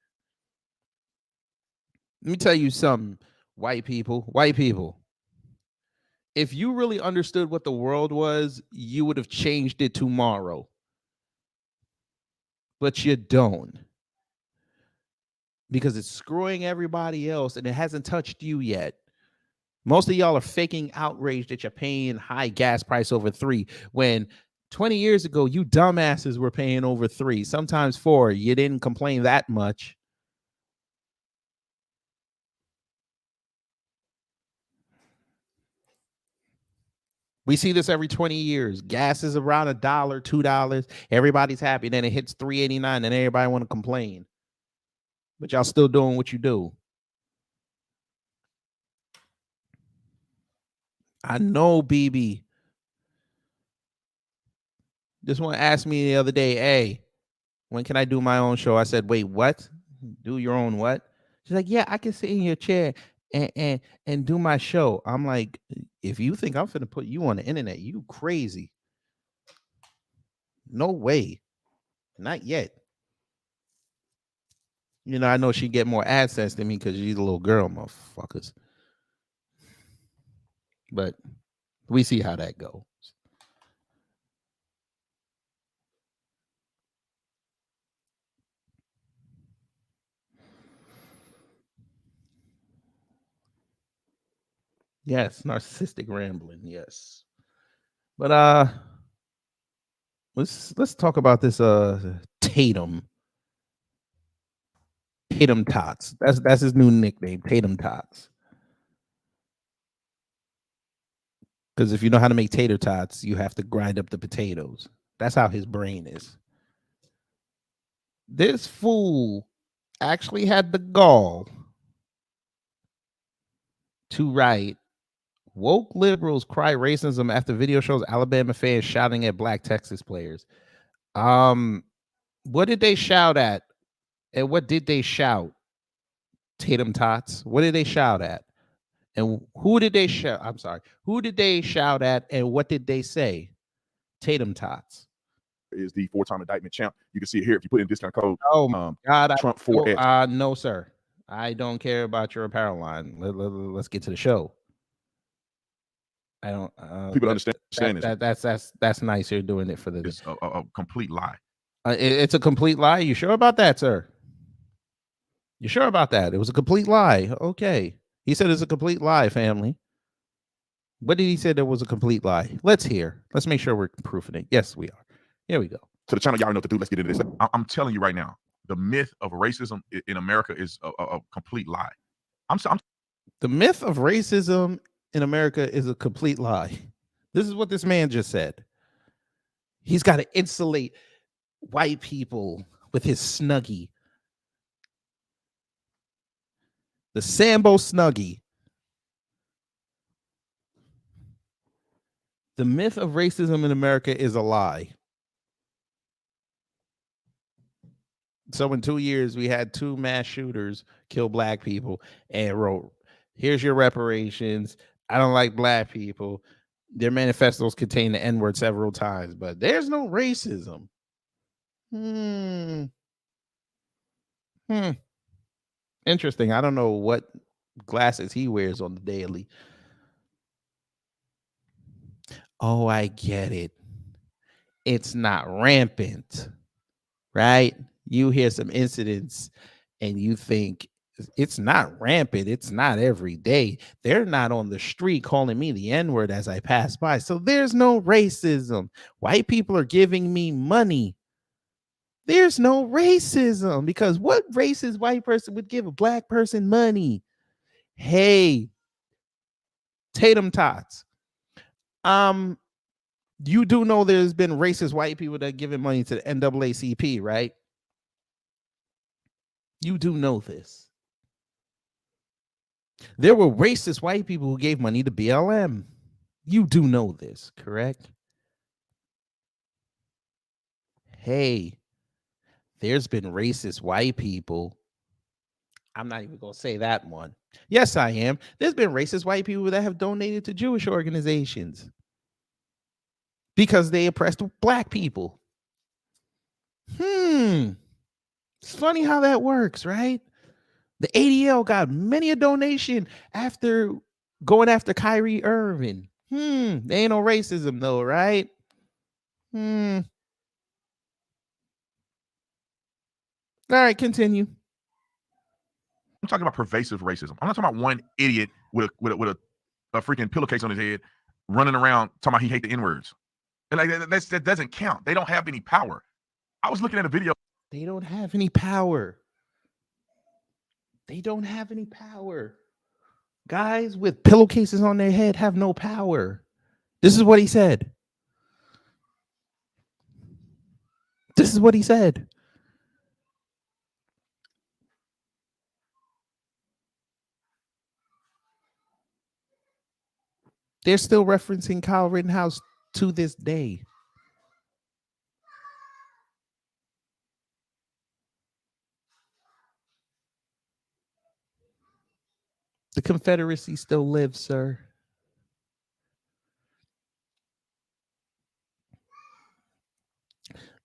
Let me tell you something, white people. If you really understood what the world was, you would have changed it tomorrow. But you don't. Because it's screwing everybody else and it hasn't touched you yet. Most of y'all are faking outrage that you're paying high gas price over $3 when 20 years ago, you dumbasses were paying over $3, sometimes $4. You didn't complain that much. We see this every 20 years. Gas is around $1, $2. Everybody's happy. Then it hits $3.89 and everybody want to complain. But y'all still doing what you do. I know, BB. This one asked me the other day, hey, when can I do my own show? I said, wait, what? Do your own what? She's like, yeah, I can sit in your chair and do my show. I'm like, if you think I'm finna put you on the internet, you crazy. No way. Not yet. I know she get more AdSense than me because she's a little girl, motherfuckers. But we see how that goes. Yes, narcissistic rambling, yes. But let's talk about this Tatum Tots. That's his new nickname, Tatum Tots. Because if you know how to make tater tots, you have to grind up the potatoes. That's how his brain is. This fool actually had the gall to write, woke liberals cry racism after video shows Alabama fans shouting at black Texas players. What did they shout at? And what did they shout? Tatum Tots. What did they shout at? And who did they shout? I'm sorry. Who did they shout at and what did they say? Tatum Tots. Is the 4-time indictment champ. You can see it here if you put in discount code. Oh my God. Trump 4X. No, sir. I don't care about your apparel line. Let's get to the show. I don't. People understand That's nice. You're doing it for the. It's a complete lie. It's a complete lie. You sure about that, sir? You sure about that? It was a complete lie. Okay. He said it's a complete lie, family. What did he say there was a complete lie? Let's hear. Let's make sure we're proofing it. Yes, we are. Here we go. To the channel, y'all know what to do. Let's get into this. I'm telling you right now, the myth of racism in America is a complete lie. The myth of racism in America is a complete lie. This is what this man just said. He's got to insulate white people with his Snuggie. The Sambo Snuggie. The myth of racism in America is a lie. So in 2 years, we had 2 mass shooters kill black people and wrote, here's your reparations. I don't like black people. Their manifestos contain the N-word several times, but there's no racism. Interesting. I don't know what glasses he wears on the daily. Oh, I get it. It's not rampant, right? You hear some incidents and you think it's not rampant. It's not every day. They're not on the street calling me the N-word as I pass by. So there's no racism. White people are giving me money. There's no racism, because what racist white person would give a black person money? Hey, Tatum Tots. You do know there's been racist white people that are giving money to the NAACP, right? You do know this. There were racist white people who gave money to BLM. You do know this, correct? Hey, there's been racist white people. I'm not even going to say that one. Yes, I am. There's been racist white people that have donated to Jewish organizations because they oppressed black people. It's funny how that works, right? The ADL got many a donation after going after Kyrie Irving. There ain't no racism though, right? All right, continue. I'm talking about pervasive racism. I'm not talking about one idiot with a freaking pillowcase on his head running around talking about he hate the N-words. And like that doesn't count. They don't have any power. I was looking at a video. They don't have any power. They don't have any power. Guys with pillowcases on their head have no power. This is what he said. This is what he said. They're still referencing Kyle Rittenhouse to this day. The Confederacy still lives, sir.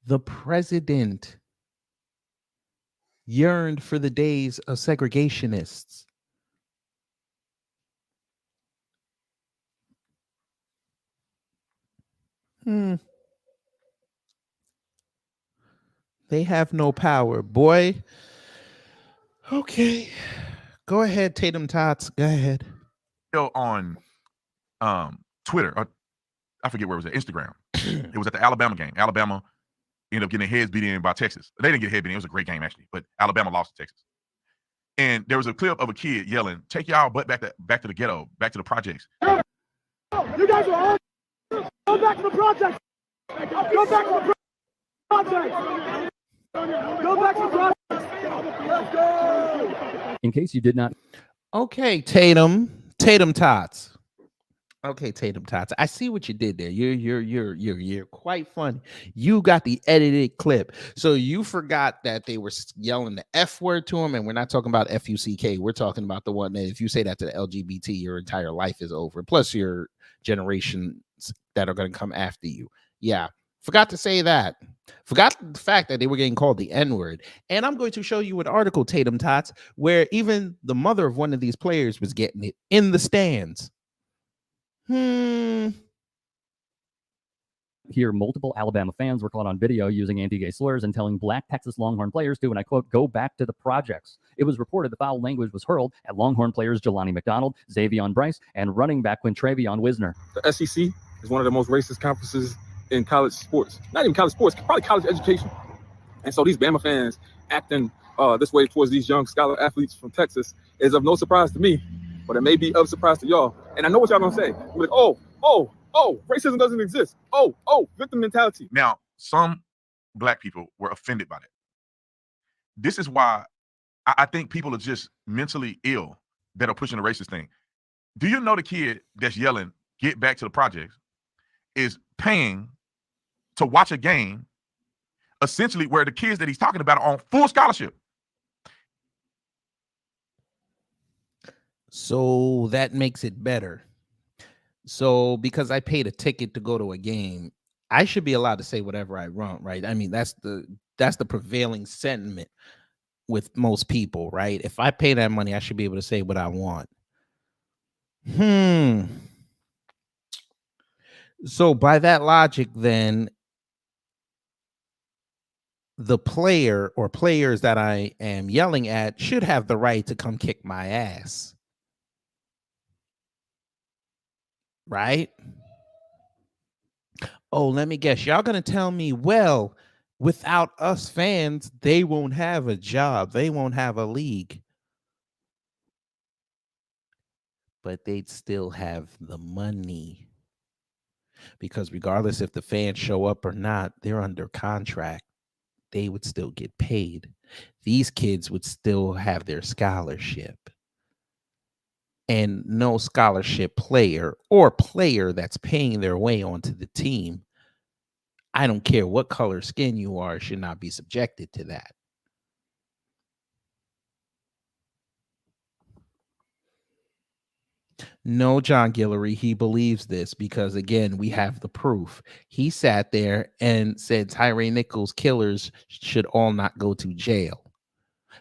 The president yearned for the days of segregationists. They have no power, boy. Okay. Go ahead, Tatum Tots. Go ahead. On Twitter, I forget where it was at, Instagram. It was at the Alabama game. Alabama ended up getting their heads beat in by Texas. They didn't get head beat in. It was a great game, actually. But Alabama lost to Texas. And there was a clip of a kid yelling, "Take y'all butt back to the ghetto, back to the projects." You guys are all go back to the projects. Go back to the projects. Go back to the projects. Let's go. In case you did not. Okay, Tatum Tots. Okay, Tatum Tots. I see what you did there. You're quite funny. You got the edited clip. So you forgot that they were yelling the F word to him, and we're not talking about F-U-C-K. We're talking about the one that if you say that to the LGBT, your entire life is over. Plus your generations that are going to come after you. Yeah. Forgot to say that. Forgot the fact that they were getting called the N-word. And I'm going to show you an article, Tatum Tots, where even the mother of one of these players was getting it in the stands. Here, multiple Alabama fans were caught on video using anti-gay slurs and telling Black Texas Longhorn players to, and I quote, "go back to the projects." It was reported the foul language was hurled at Longhorn players Jelani McDonald, Xavion Bryce, and running back Quintravion Wisner. The SEC is one of the most racist conferences in college sports. Not even college sports, probably college education. And so these Bama fans acting this way towards these young scholar athletes from Texas is of no surprise to me, but it may be of surprise to y'all. And I know what y'all gonna say. You're like, oh, racism doesn't exist. Oh, victim mentality. Now, some black people were offended by that. This is why I think people are just mentally ill that are pushing the racist thing. Do you know the kid that's yelling, "get back to the projects," is paying to watch a game essentially where the kids that he's talking about are on full scholarship? So that makes it better. So because I paid a ticket to go to a game, I should be allowed to say whatever I want, right? I mean, that's the prevailing sentiment with most people, right? If I pay that money, I should be able to say what I want. So by that logic, then the player or players that I am yelling at should have the right to come kick my ass. Right? Oh, let me guess. Y'all gonna tell me, well, without us fans, they won't have a job. They won't have a league. But they'd still have the money. Because regardless if the fans show up or not, they're under contract. They would still get paid. These kids would still have their scholarship. And no scholarship player or player that's paying their way onto the team, I don't care what color skin you are, should not be subjected to that. No, John Guillory, he believes this because, again, we have the proof. He sat there and said Tyre Nichols killers should all not go to jail.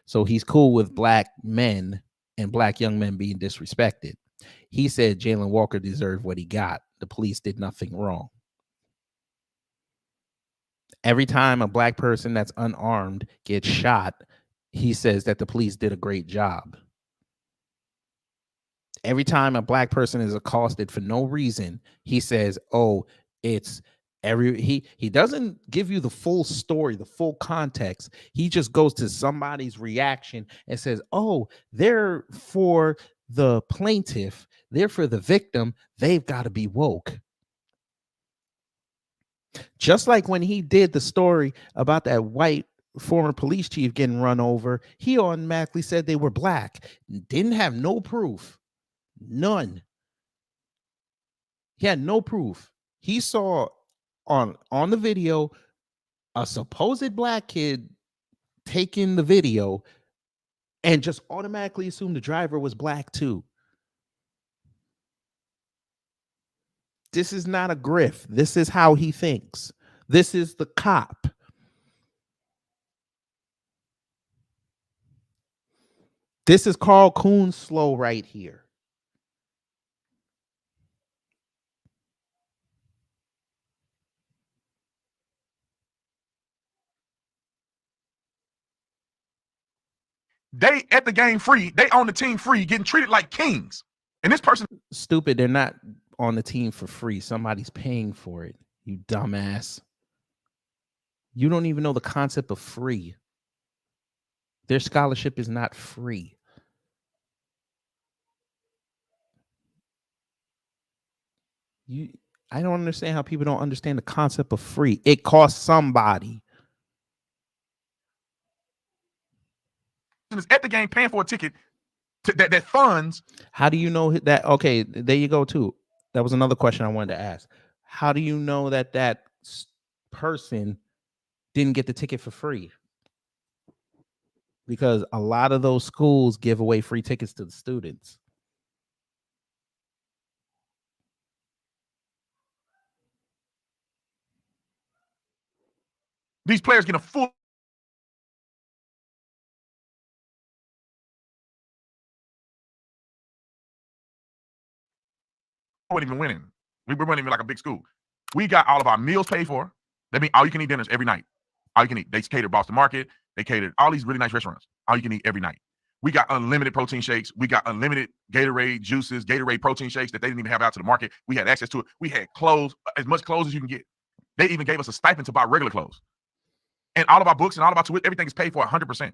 So he's cool with black men and black young men being disrespected. He said Jalen Walker deserved what he got. The police did nothing wrong. Every time a black person that's unarmed gets shot, he says that the police did a great job. Every time a black person is accosted for no reason, he says, oh, it's he doesn't give you the full story, the full context. He just goes to somebody's reaction and says, oh, they're for the plaintiff, they're for the victim, they've got to be woke. Just like when he did the story about that white former police chief getting run over, he automatically said they were black. Didn't have no proof. None. He had no proof. He saw on the video a supposed black kid taking the video and just automatically assumed the driver was black too. This is not a grift. This is how he thinks. This is the cop. This is Carl Coons slow right here. They at the game free. They on the team free, getting treated like kings. And this person stupid. They're not on the team for free. Somebody's paying for it. You dumbass. You don't even know the concept of free. Their scholarship is not free. I don't understand how people don't understand the concept of free. It costs somebody. is at the game paying for a ticket that funds. How do you know that? Okay, there you go too. That was another question I wanted to ask. How do you know that that person didn't get the ticket for free? Because a lot of those schools give away free tickets to the students. These players get a full weren't even winning. We weren't even like a big school. We got all of our meals paid for. That means all you can eat dinners every night. All you can eat. They catered Boston Market. They catered all these really nice restaurants. All you can eat every night. We got unlimited protein shakes. We got unlimited Gatorade juices, Gatorade protein shakes that they didn't even have out to the market. We had access to it. We had clothes, as much clothes as you can get. They even gave us a stipend to buy regular clothes. And all of our books and all of our tuition, everything is paid for 100%.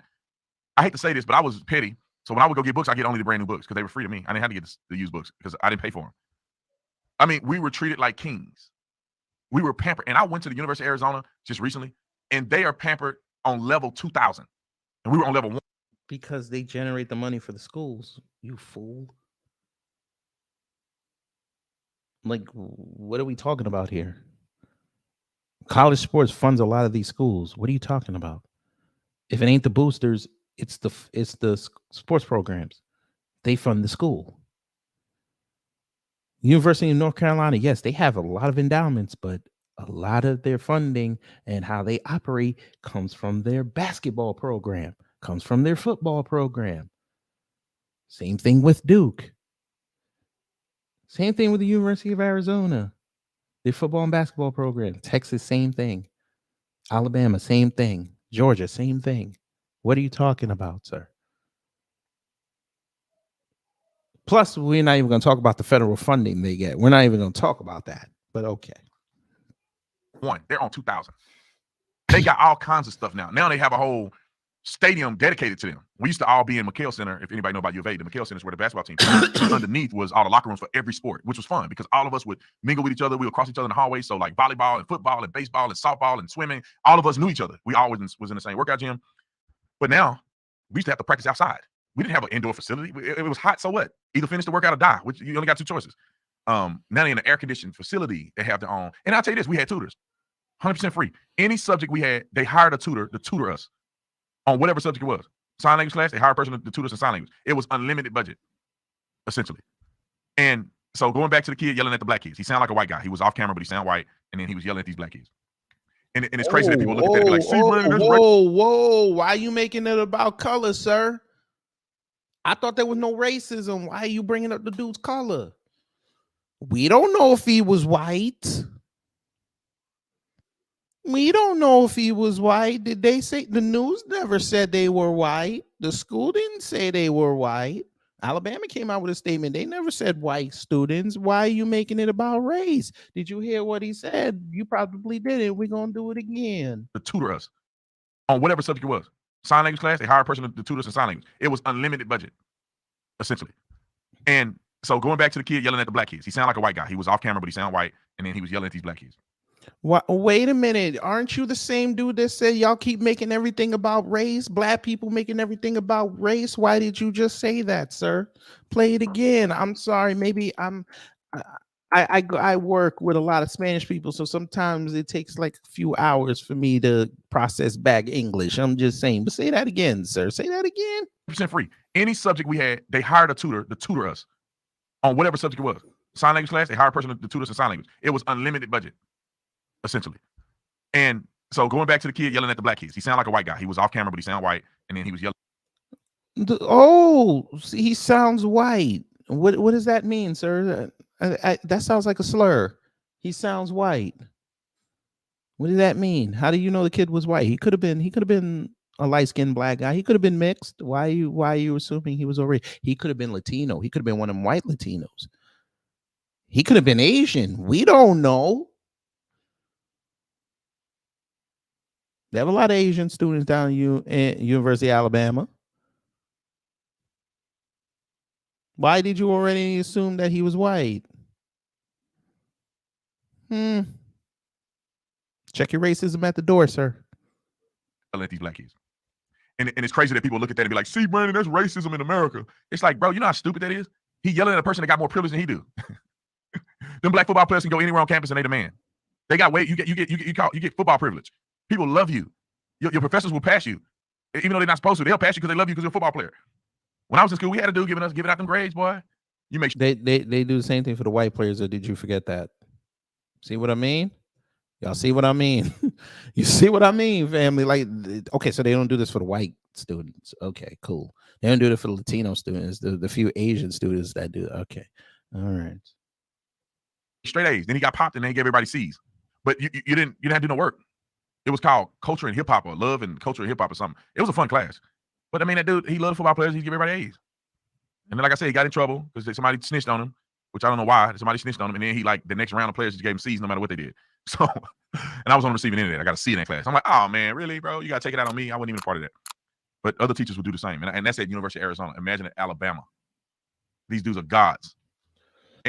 I hate to say this, but I was petty. So when I would go get books, I get only the brand new books because they were free to me. I didn't have to get the used books because I didn't pay for them. I mean, we were treated like kings. We were pampered. And I went to the University of Arizona just recently, and they are pampered on level 2,000. And we were on level 1. Because they generate the money for the schools, you fool. Like, what are we talking about here? College sports funds a lot of these schools. What are you talking about? If it ain't the boosters, it's the sports programs. They fund the school. University of North Carolina, yes, they have a lot of endowments, but a lot of their funding and how they operate comes from their basketball program, comes from their football program. Same thing with Duke. Same thing with the University of Arizona. Their football and basketball program. Texas, same thing. Alabama, same thing. Georgia, same thing. What are you talking about, sir? Plus, we're not even going to talk about the federal funding they get. We're not even going to talk about that, but okay. They're on 2,000. They got all kinds of stuff now. Now they have a whole stadium dedicated to them. We used to all be in McHale Center. If anybody know about U of A, the McHale Center is where the basketball team underneath was all the locker rooms for every sport, which was fun because all of us would mingle with each other. We would cross each other in the hallway. So like volleyball and football and baseball and softball and swimming, all of us knew each other. We always was in the same workout gym. But now we used to have to practice outside. We didn't have an indoor facility. It was hot, so what? Either finish the workout or die, which you only got two choices. Now they're in an air-conditioned facility. They have their own. And I'll tell you this, we had tutors, 100% free. Any subject we had, they hired a tutor to tutor us on whatever subject it was. Sign language class, they hired a person to tutor us in sign language. It was unlimited budget, essentially. And so going back to the kid yelling at the black kids, he sounded like a white guy. He was off camera, but he sounded white, and then he was yelling at these black kids. And it's crazy that people look at that and be like, see, Brandon, that's racist. Whoa, why are you making it about color, sir? I thought there was no racism. Why are you bringing up the dude's color? We don't know if he was white. We don't know if he was white. Did they say the news never said they were white? The school didn't say they were white. Alabama came out with a statement. They never said white students. Why are you making it about race? Did you hear what he said? You probably didn't. We're going to do it again. To tutor us on whatever subject it was. Sign language class, they hired a person to tutor us in sign language. It was unlimited budget, essentially. And so going back to the kid yelling at the black kids, he sounded like a white guy. He was off camera, but he sounded white, and then he was yelling at these black kids. What? Wait a minute. Aren't you the same dude that said y'all keep making everything about race? Black people making everything about race? Why did you just say that, sir? Play it again. I'm sorry. Maybe I work with a lot of Spanish people, so sometimes it takes like a few hours for me to process back English. I'm just saying. But say that again, sir. Say that again. 100% free. Any subject we had, they hired a tutor to tutor us on whatever subject it was. Sign language class, they hired a person to tutor us in sign language. It was unlimited budget, essentially. And so going back to the kid yelling at the black kids, he sounded like a white guy. He was off camera, but he sounded white, and then he was yelling. Oh, he sounds white. What does that mean, sir? That sounds like a slur. He sounds white. What does that mean? How do you know the kid was white? He could have been a light-skinned black guy. He could have been mixed. Why are you assuming he was already? He could have been Latino. He could have been one of them white Latinos. He could have been Asian. We don't know. They have a lot of Asian students down at University of Alabama. Why did you already assume that he was white? Check your racism at the door, sir. At these black kids. And it's crazy that people look at that and be like, see, Brandon, that's racism in America. It's like, bro, you know how stupid that is? He yelling at a person that got more privilege than he do. Them black football players can go anywhere on campus and they demand. They got you get football privilege. People love you. Your professors will pass you. Even though they're not supposed to, they'll pass you because they love you because you're a football player. When I was in school, we had a dude giving out them grades, boy. You make sure they do the same thing for the white players, or did you forget that? See what I mean? Y'all see what I mean? You see what I mean, family? Like, okay, so they don't do this for the white students. Okay, cool. They don't do it for the Latino students, the few Asian students that do it. Okay. All right. straight A's. Then he got popped and then he gave everybody C's. But you didn't have to do no work. It was called Culture and Hip Hop or Love and Culture and Hip Hop or something. It was a fun class. But I mean, that dude, he loved football players. He give everybody A's. And then, like I said, he got in trouble because somebody snitched on him, which I don't know why. Somebody snitched on him. And then he, like, the next round of players just gave him C's no matter what they did. So, and I was on the receiving end of that. I got a C in that class. I'm like, oh, man, really, bro? You got to take it out on me? I wasn't even a part of that. But other teachers would do the same. And that's at University of Arizona. Imagine at Alabama. These dudes are gods.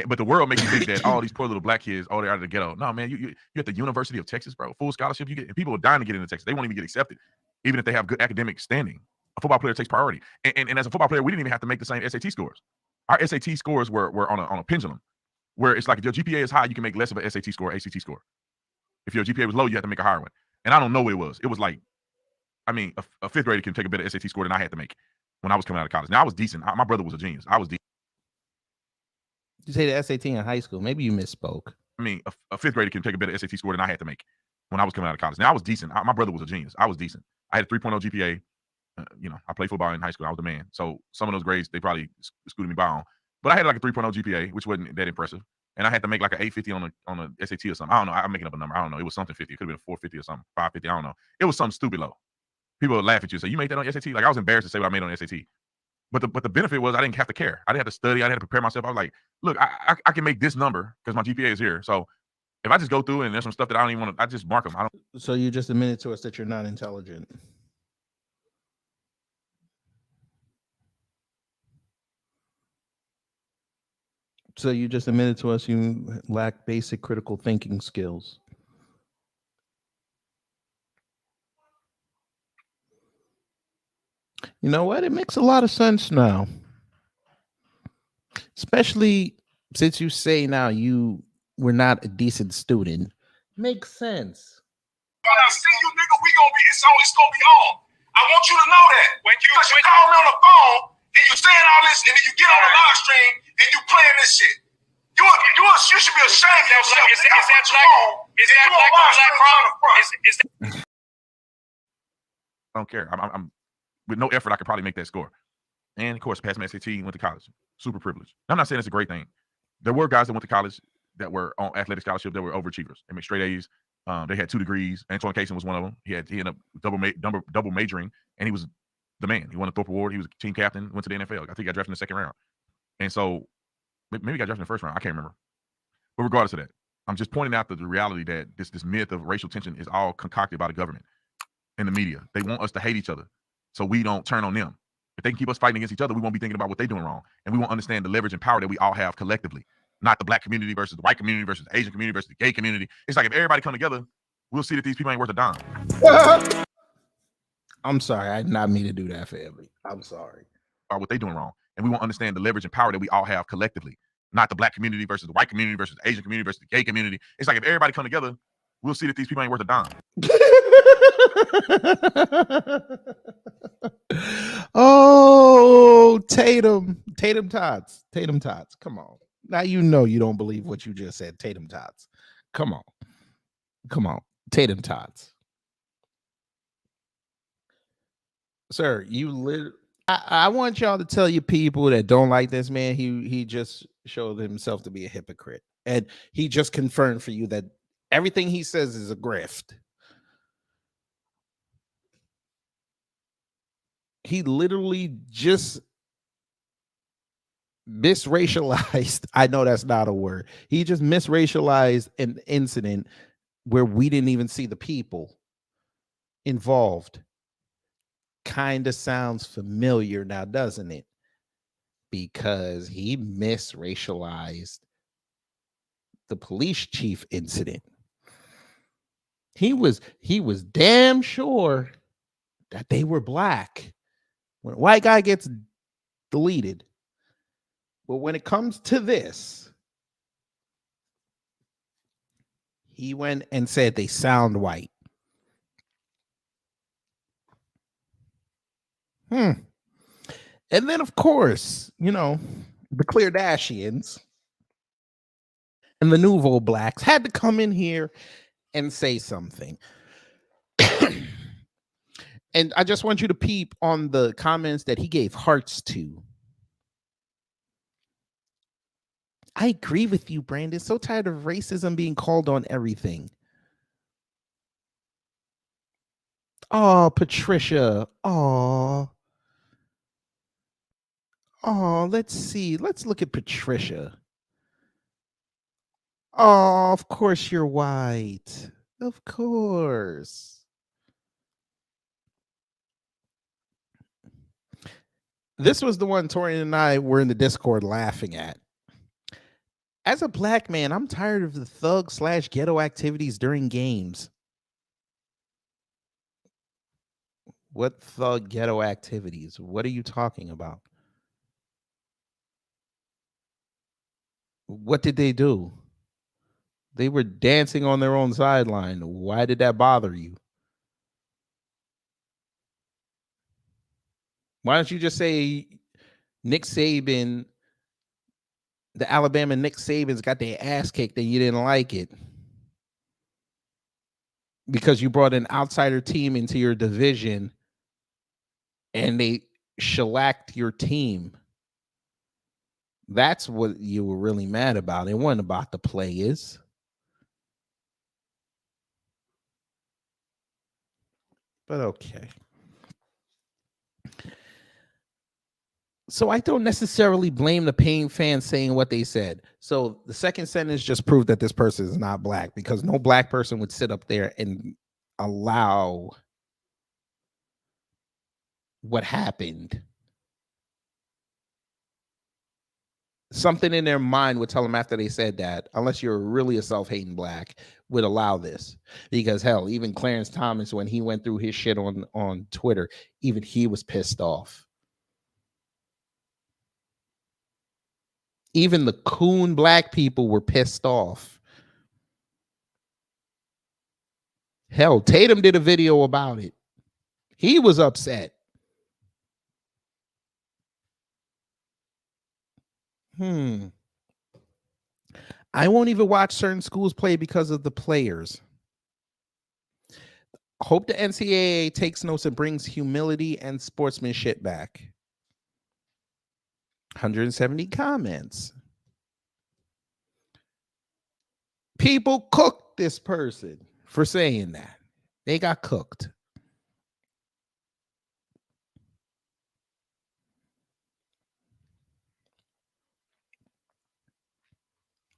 But the world makes you think that all these poor little black kids, they're out of the ghetto. No, man, you're at the University of Texas, bro. Full scholarship. And people are dying to get into Texas. They won't even get accepted, even if they have good academic standing. A football player takes priority. And as a football player, we didn't even have to make the same SAT scores. Our SAT scores were on a pendulum, where it's like if your GPA is high, you can make less of an SAT score or ACT score. If your GPA was low, you have to make a higher one. And I don't know what it was. It was like, I mean, a fifth grader can take a better SAT score than I had to make when I was coming out of college. Now, I was decent. My brother was a genius. I was decent. You say the SAT in high school. Maybe you misspoke. I mean, a fifth grader can take a better SAT score than I had to make when I was coming out of college. Now, I was decent. My brother was a genius. I was decent. I had a 3.0 GPA. I played football in high school. I was the man. So some of those grades, they probably scooted me by on. But I had like a 3.0 GPA, which wasn't that impressive. And I had to make like an 850 on a SAT or something. I don't know. I'm making up a number. I don't know. It was something 50. It could have been 450 or something, 550. I don't know. It was something stupid low. People would laugh at you and say, you made that on SAT? Like, I was embarrassed to say what I made on SAT. But the benefit was I didn't have to care. I didn't have to study. I didn't have to prepare myself. I was like, look, I can make this number because my GPA is here. So if I just go through and there's some stuff that I don't even want to, I just mark them. I don't. So you just admitted to us that you're not intelligent. So you just admitted to us you lack basic critical thinking skills. You know what? It makes a lot of sense now. Especially since you say now you were not a decent student. Makes sense. When I see you, nigga, it's gonna be on. I want you to know that. Because you call me on the phone and you saying all this, and then you get on the live stream and you playing this shit. You should be ashamed of yourself. Is that black problem? I don't care. I'm with no effort, I could probably make that score. And of course, passed my SAT, went to college. Super privileged. I'm not saying it's a great thing. There were guys that went to college that were on athletic scholarship that were overachievers. They made straight A's. They had 2 degrees. Antoine Cason was one of them. He ended up double majoring, and he was the man. He won the Thorpe Award. He was team captain. Went to the NFL. I think he got drafted in the second round. And so maybe he got drafted in the first round. I can't remember. But regardless of that, I'm just pointing out the reality that this myth of racial tension is all concocted by the government and the media. They want us to hate each other so we don't turn on them. If they can keep us fighting against each other, we won't be thinking about what they're doing wrong. And we won't understand the leverage and power that we all have collectively. Not the black community versus the white community versus the Asian community versus the gay community. It's like if everybody come together, we'll see that these people ain't worth a dime. I'm sorry. I did not mean to do that, family. I'm sorry. Or what they doing wrong. And we won't understand the leverage and power that we all have collectively. Not the black community versus the white community versus the Asian community versus the gay community. It's like if everybody come together, we'll see that these people ain't worth a dime. Oh, Tatum Tots. Come on. Now you know you don't believe what you just said, Tatum Tots. Come on. Tatum Tots. Sir, I want y'all to tell you people that don't like this man, he just showed himself to be a hypocrite. And he just confirmed for you that everything he says is a grift. He literally just misracialized. I know that's not a word. He just misracialized an incident where we didn't even see the people involved. Kind of sounds familiar now, doesn't it? Because he misracialized the police chief incident. He was damn sure that they were black. When a white guy gets deleted. But when it comes to this, he went and said they sound white. And then, of course, the Cleardashians and the Nouveau Blacks had to come in here and say something. And I just want you to peep on the comments that he gave hearts to. I agree with you, Brandon. So tired of racism being called on everything. Oh, Patricia. Oh, let's see. Let's look at Patricia. Oh, of course you're white. Of course. This was the one Torian and I were in the Discord laughing at. As a black man, I'm tired of the thug/ghetto activities during games. What thug ghetto activities? What are you talking about? What did they do? They were dancing on their own sideline. Why did that bother you? Why don't you just say Nick Saban, the Alabama Nick Sabans got their ass kicked and you didn't like it? Because you brought an outsider team into your division and they shellacked your team. That's what you were really mad about. It wasn't about the players. But okay. So I don't necessarily blame the Pain fans saying what they said. So the second sentence just proved that this person is not black, because no black person would sit up there and allow what happened. Something in their mind would tell them after they said that, unless you're really a self-hating black, would allow this. Because hell, even Clarence Thomas, when he went through his shit on Twitter, even he was pissed off. Even the coon black people were pissed off. Hell, Tatum did a video about it. He was upset. I won't even watch certain schools play because of the players. Hope the NCAA takes notes and brings humility and sportsmanship back. 170 comments. People cooked this person for saying that. They got cooked.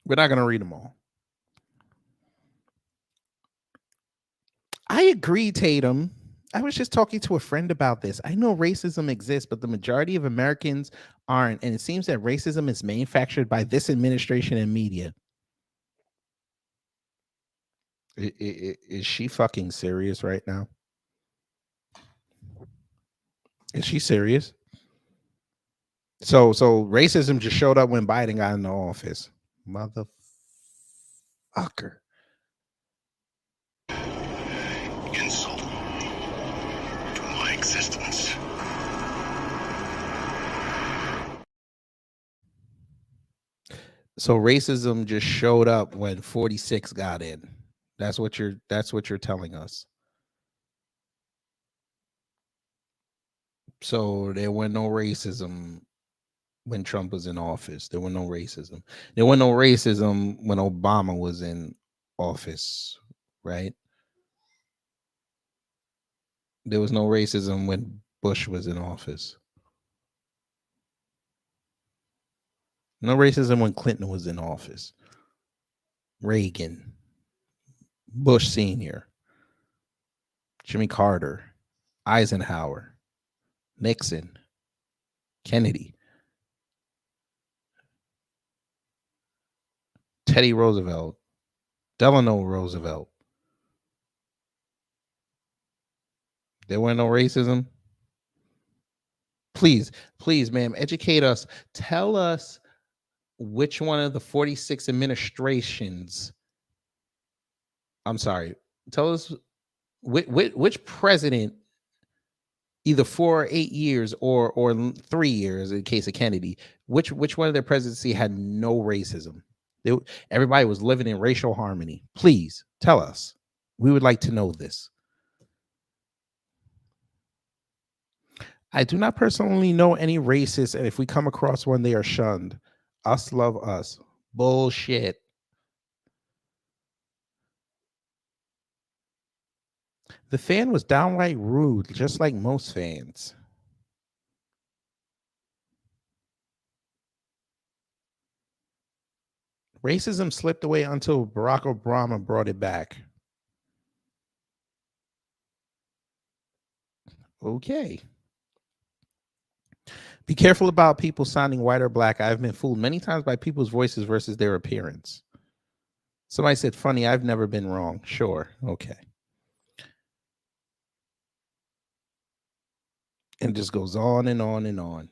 We're not going to read them all. I agree, Tatum. I was just talking to a friend about this. I know racism exists, but the majority of Americans aren't. And it seems that racism is manufactured by this administration and media. Is she fucking serious right now? Is she serious? So racism just showed up when Biden got in the office. Motherfucker. Insult to my existence. So racism just showed up when 46 got in. That's what you're telling us. So there was no racism when Trump was in office. There was no racism. There was no racism when Obama was in office, right? There was no racism when Bush was in office. No racism when Clinton was in office. Reagan, Bush Sr., Jimmy Carter, Eisenhower, Nixon, Kennedy, Teddy Roosevelt, Delano Roosevelt. There were no racism. Please, ma'am, educate us. Tell us which one of the 46 administrations. I'm sorry. Tell us which president, either 4 or 8 years or 3 years in case of Kennedy, which one of their presidency had no racism? Everybody was living in racial harmony. Please tell us. We would like to know this. I do not personally know any racists, and if we come across one, they are shunned. Us love us. Bullshit. The fan was downright rude, just like most fans. Racism slipped away until Barack Obama brought it back. Okay. Be careful about people sounding white or black. I've been fooled many times by people's voices versus their appearance. Somebody said, funny, I've never been wrong. Sure. Okay. And it just goes on and on and on.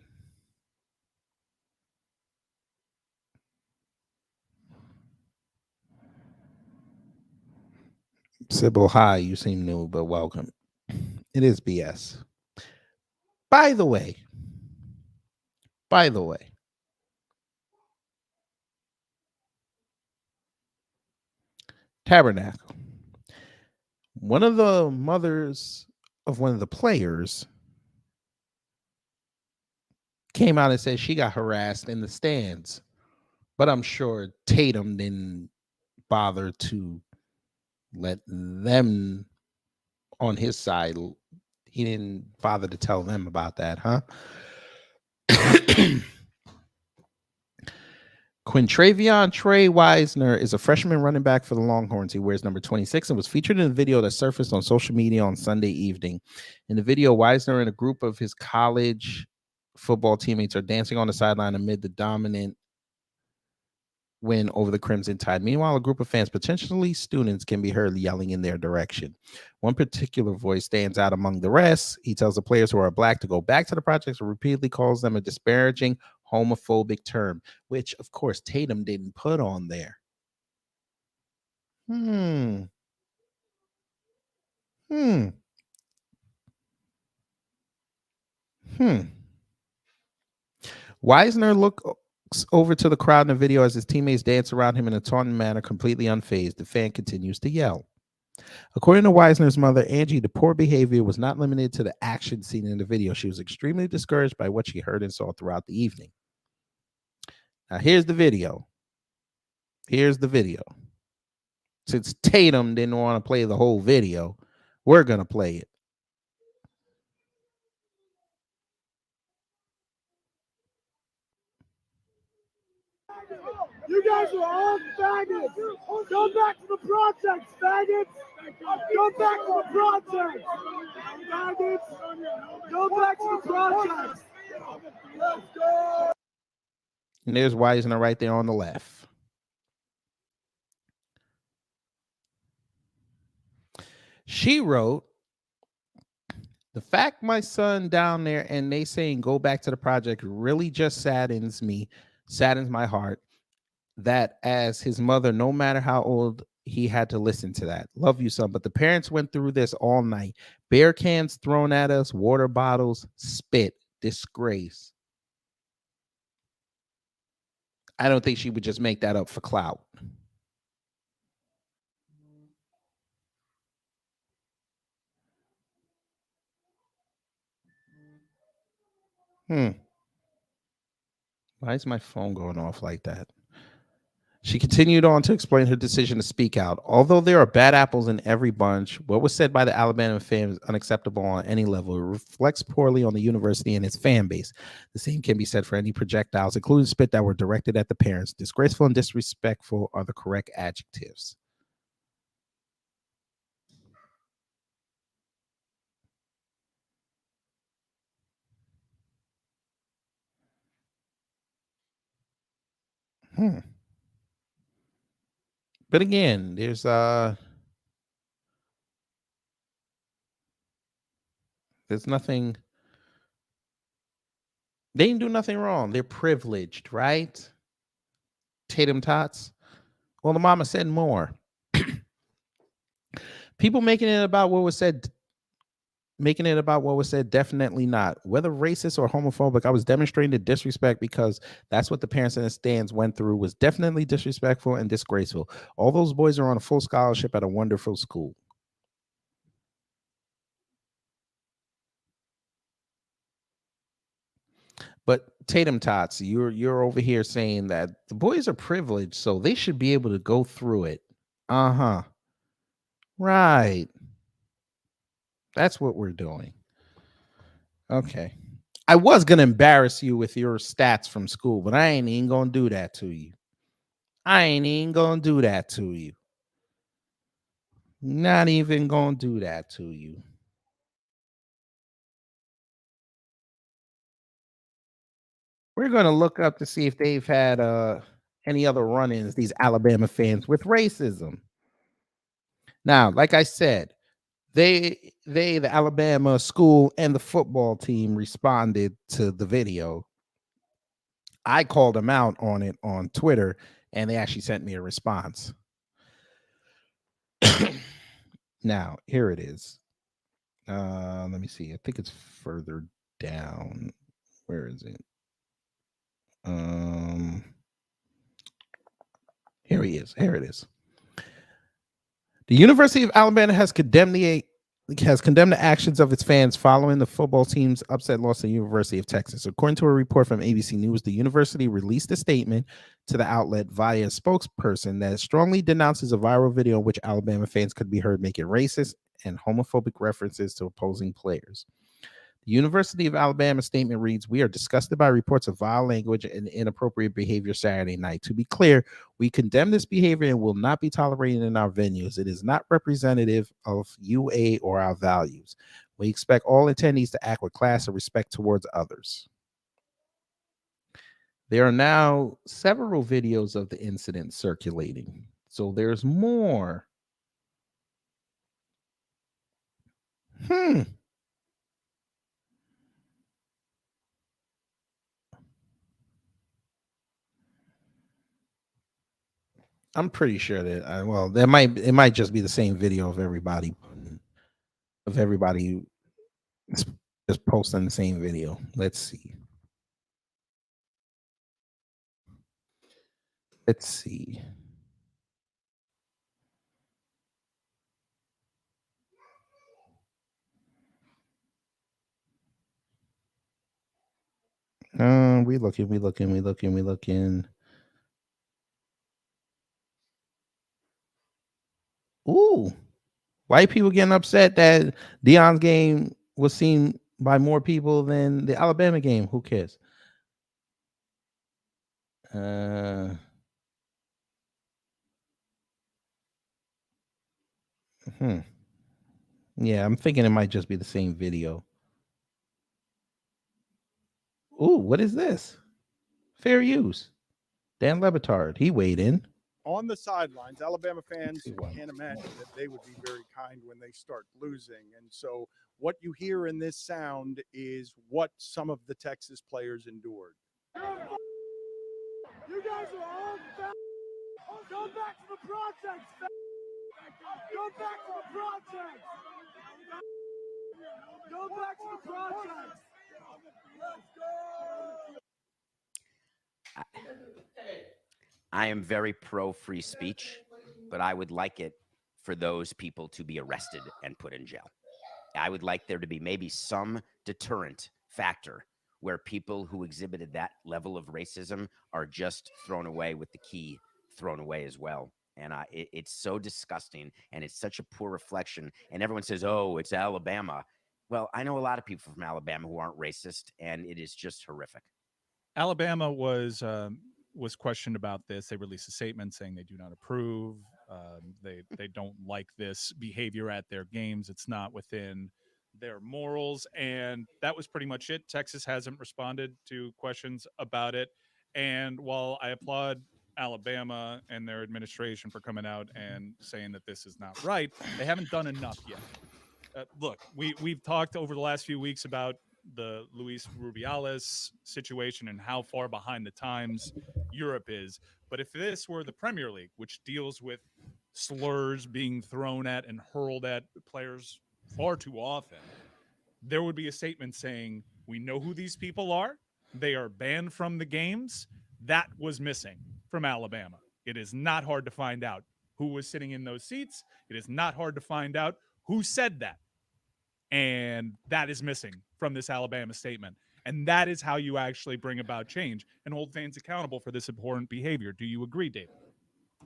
Sybil, hi, you seem new, but welcome. It is BS. By the way, Tabernacle. One of the mothers of one of the players came out and said she got harassed in the stands, but I'm sure Tatum didn't bother to let them on his side. He didn't bother to tell them about that, huh? Quintravion Trey Wisner is a freshman running back for the Longhorns. He wears number 26 and was featured in a video that surfaced on social media on Sunday evening. In the video, Wisner and a group of his college football teammates are dancing on the sideline amid the dominant win over the Crimson Tide. Meanwhile, a group of fans, potentially students, can be heard yelling in their direction. One particular voice stands out among the rest. He tells the players who are black to go back to the projects and repeatedly calls them a disparaging, homophobic term, which, of course, Tatum didn't put on there. Wisner looks over to the crowd in the video as his teammates dance around him in a taunting manner, completely unfazed. The fan continues to yell. According to Wisner's mother, Angie, the poor behavior was not limited to the action seen in the video. She was extremely discouraged by what she heard and saw throughout the evening. Now, here's the video. Since Tatum didn't want to play the whole video, we're going to play it. You guys are all faggots. Go back to the projects, faggots. Go back to the projects. Faggots. Go back to the projects. Let's go. And there's Wisner right there on the left. She wrote, the fact my son down there and they saying go back to the project really just saddens my heart. That as his mother, no matter how old, he had to listen to that. Love you, son. But the parents went through this all night. Beer cans thrown at us, water bottles, spit, disgrace. I don't think she would just make that up for clout. Why is my phone going off like that? She continued on to explain her decision to speak out. Although there are bad apples in every bunch, what was said by the Alabama fan is unacceptable on any level. It reflects poorly on the university and its fan base. The same can be said for any projectiles, including spit, that were directed at the parents. Disgraceful and disrespectful are the correct adjectives. But again, there's nothing. They didn't do nothing wrong. They're privileged, right? Tatum tots. Well, the mama said more. People making it about what was said. Definitely not. Whether racist or homophobic, I was demonstrating the disrespect because that's what the parents in the stands went through. Was definitely disrespectful and disgraceful. All those boys are on a full scholarship at a wonderful school. But Tatum Tots, you're over here saying that the boys are privileged, so they should be able to go through it. Uh-huh. Right. That's what we're doing. Okay. I was gonna embarrass you with your stats from school, but I ain't even gonna do that to you. I ain't even gonna do that to you. Not even gonna do that to you. We're gonna look up to see if they've had any other run-ins, these Alabama fans, with racism. Now, like I said, the Alabama school and the football team responded to the video. I called them out on it on Twitter, and they actually sent me a response. Now, here it is. Let me see. I think it's further down. Where is it? Here he is. Here it is. The University of Alabama has condemned the actions of its fans following the football team's upset loss to the University of Texas. According to a report from ABC News, the university released a statement to the outlet via a spokesperson that strongly denounces a viral video in which Alabama fans could be heard making racist and homophobic references to opposing players. The University of Alabama statement reads, "We are disgusted by reports of vile language and inappropriate behavior Saturday night. To be clear, we condemn this behavior and will not be tolerated in our venues. It is not representative of UA or our values. We expect all attendees to act with class and respect towards others." There are now several videos of the incident circulating, so there's more. I'm pretty sure that it might just be the same video of everybody just posting the same video. Let's see. Let's see. We looking. Ooh, white people getting upset that Deion's game was seen by more people than the Alabama game. Who cares? Yeah, I'm thinking it might just be the same video. Ooh, what is this? Fair use. Dan Le Batard, he weighed in. On the sidelines, Alabama fans can't imagine that they would be very kind when they start losing. And so what you hear in this sound is what some of the Texas players endured. You guys are all fat. Go back to the projects. Go back to the projects. Go back to the projects. Let's go. I am very pro free speech, but I would like it for those people to be arrested and put in jail. I would like there to be maybe some deterrent factor where people who exhibited that level of racism are just thrown away with the key thrown away as well. And it's so disgusting, and it's such a poor reflection. And everyone says, oh, it's Alabama. Well, I know a lot of people from Alabama who aren't racist, and it is just horrific. Alabama was questioned about this. They released a statement saying they do not approve. They don't like this behavior at their games. It's not within their morals. And that was pretty much it. Texas hasn't responded to questions about it. And while I applaud Alabama and their administration for coming out and saying that this is not right, they haven't done enough yet. Look, we've talked over the last few weeks about the Luis Rubiales situation and how far behind the times Europe is. But if this were the Premier League, which deals with slurs being thrown at and hurled at players far too often, there would be a statement saying, we know who these people are. They are banned from the games. That was missing from Alabama. It is not hard to find out who was sitting in those seats. It is not hard to find out who said that. And that is missing from this Alabama statement. And that is how you actually bring about change and hold fans accountable for this important behavior. Do you agree, David?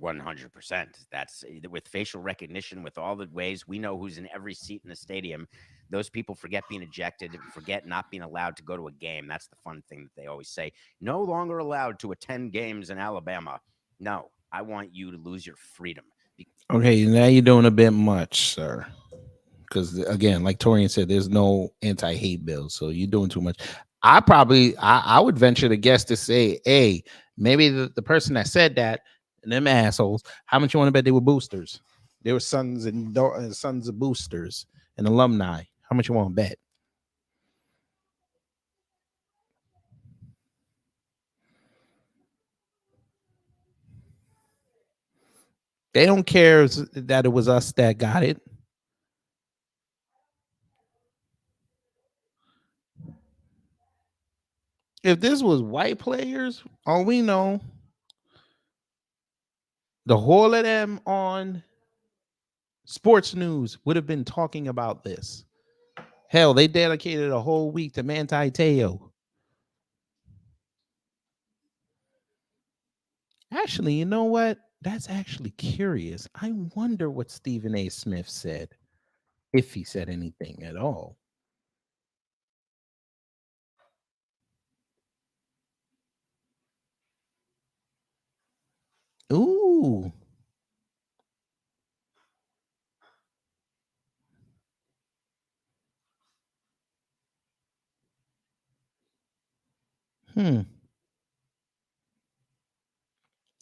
100%. That's with facial recognition, with all the ways we know who's in every seat in the stadium. Those people forget being ejected and forget not being allowed to go to a game. That's the fun thing that they always say. No longer allowed to attend games in Alabama. No, I want you to lose your freedom. Okay, now you're doing a bit much, sir. Because again, like Torian said, there's no anti-hate bill, so you're doing too much. I would venture to guess to say, hey, maybe the person that said that and them assholes, how much you want to bet they were boosters? They were sons of boosters and alumni. How much you want to bet? They don't care that it was us that got it. If this was white players, all we know, the whole of them on sports news would have been talking about this. Hell, they dedicated a whole week to Manti Te'o. Actually, you know what? That's actually curious. I wonder what Stephen A. Smith said, if he said anything at all. Ooh.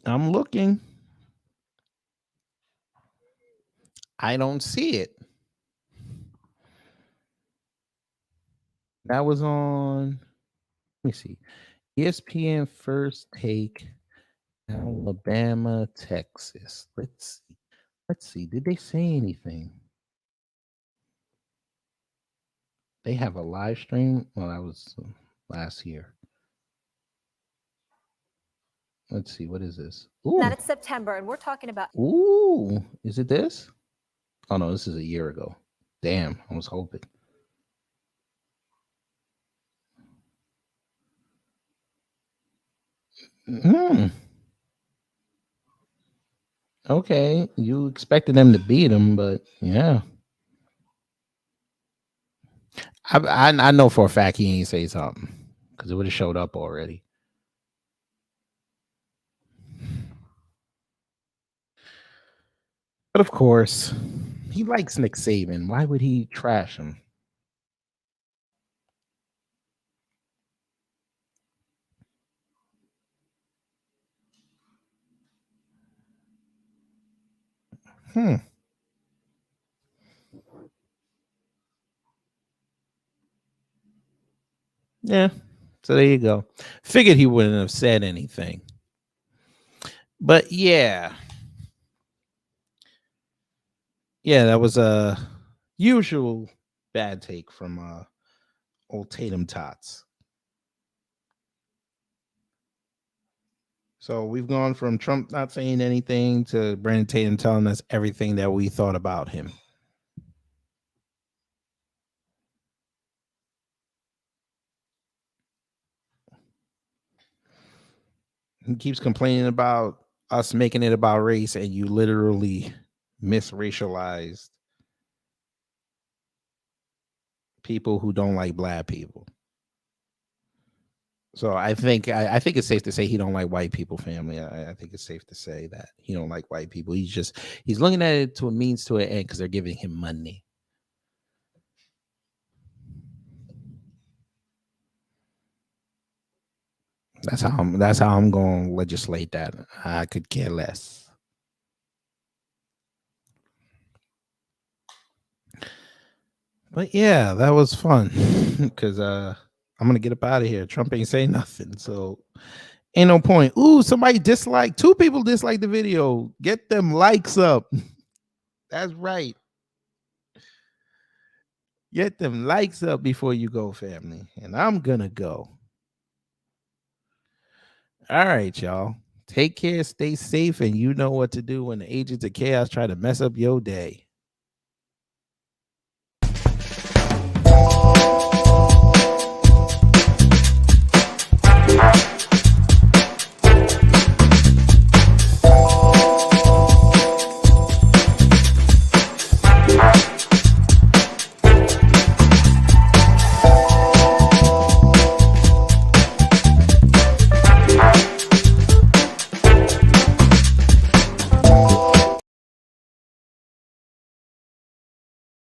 I'm looking. I don't see it. That was on, let me see. ESPN First Take, Alabama, Texas. Let's see. Did they say anything? They have a live stream. Well, that was last year. Let's see. What is this? Ooh. That it's September, and we're talking about. Ooh, is it this? Oh no, this is a year ago. Damn, I was hoping. Okay, you expected them to beat them, but yeah. I know for a fact he ain't say something because it would have showed up already. But of course, he likes Nick Saban. Why would he trash him? Yeah. So there you go. Figured he wouldn't have said anything. But yeah. Yeah, that was a usual bad take from old Tatum Tots. So we've gone from Trump not saying anything to Brandon Tatum telling us everything that we thought about him. He keeps complaining about us making it about race, and you literally misracialized people who don't like black people. So I think it's safe to say he don't like white people, family. I think it's safe to say that he don't like white people. He's looking at it to a means to an end because they're giving him money. That's how I'm going to legislate that. I could care less. But yeah, that was fun because I'm gonna get up out of here. Trump ain't saying nothing, so ain't no point. Ooh, somebody disliked. 2 people disliked the video. Get them likes up. That's right. Get them likes up before you go, family. And I'm gonna go. All right, y'all. Take care, stay safe, and you know what to do when the agents of chaos try to mess up your day.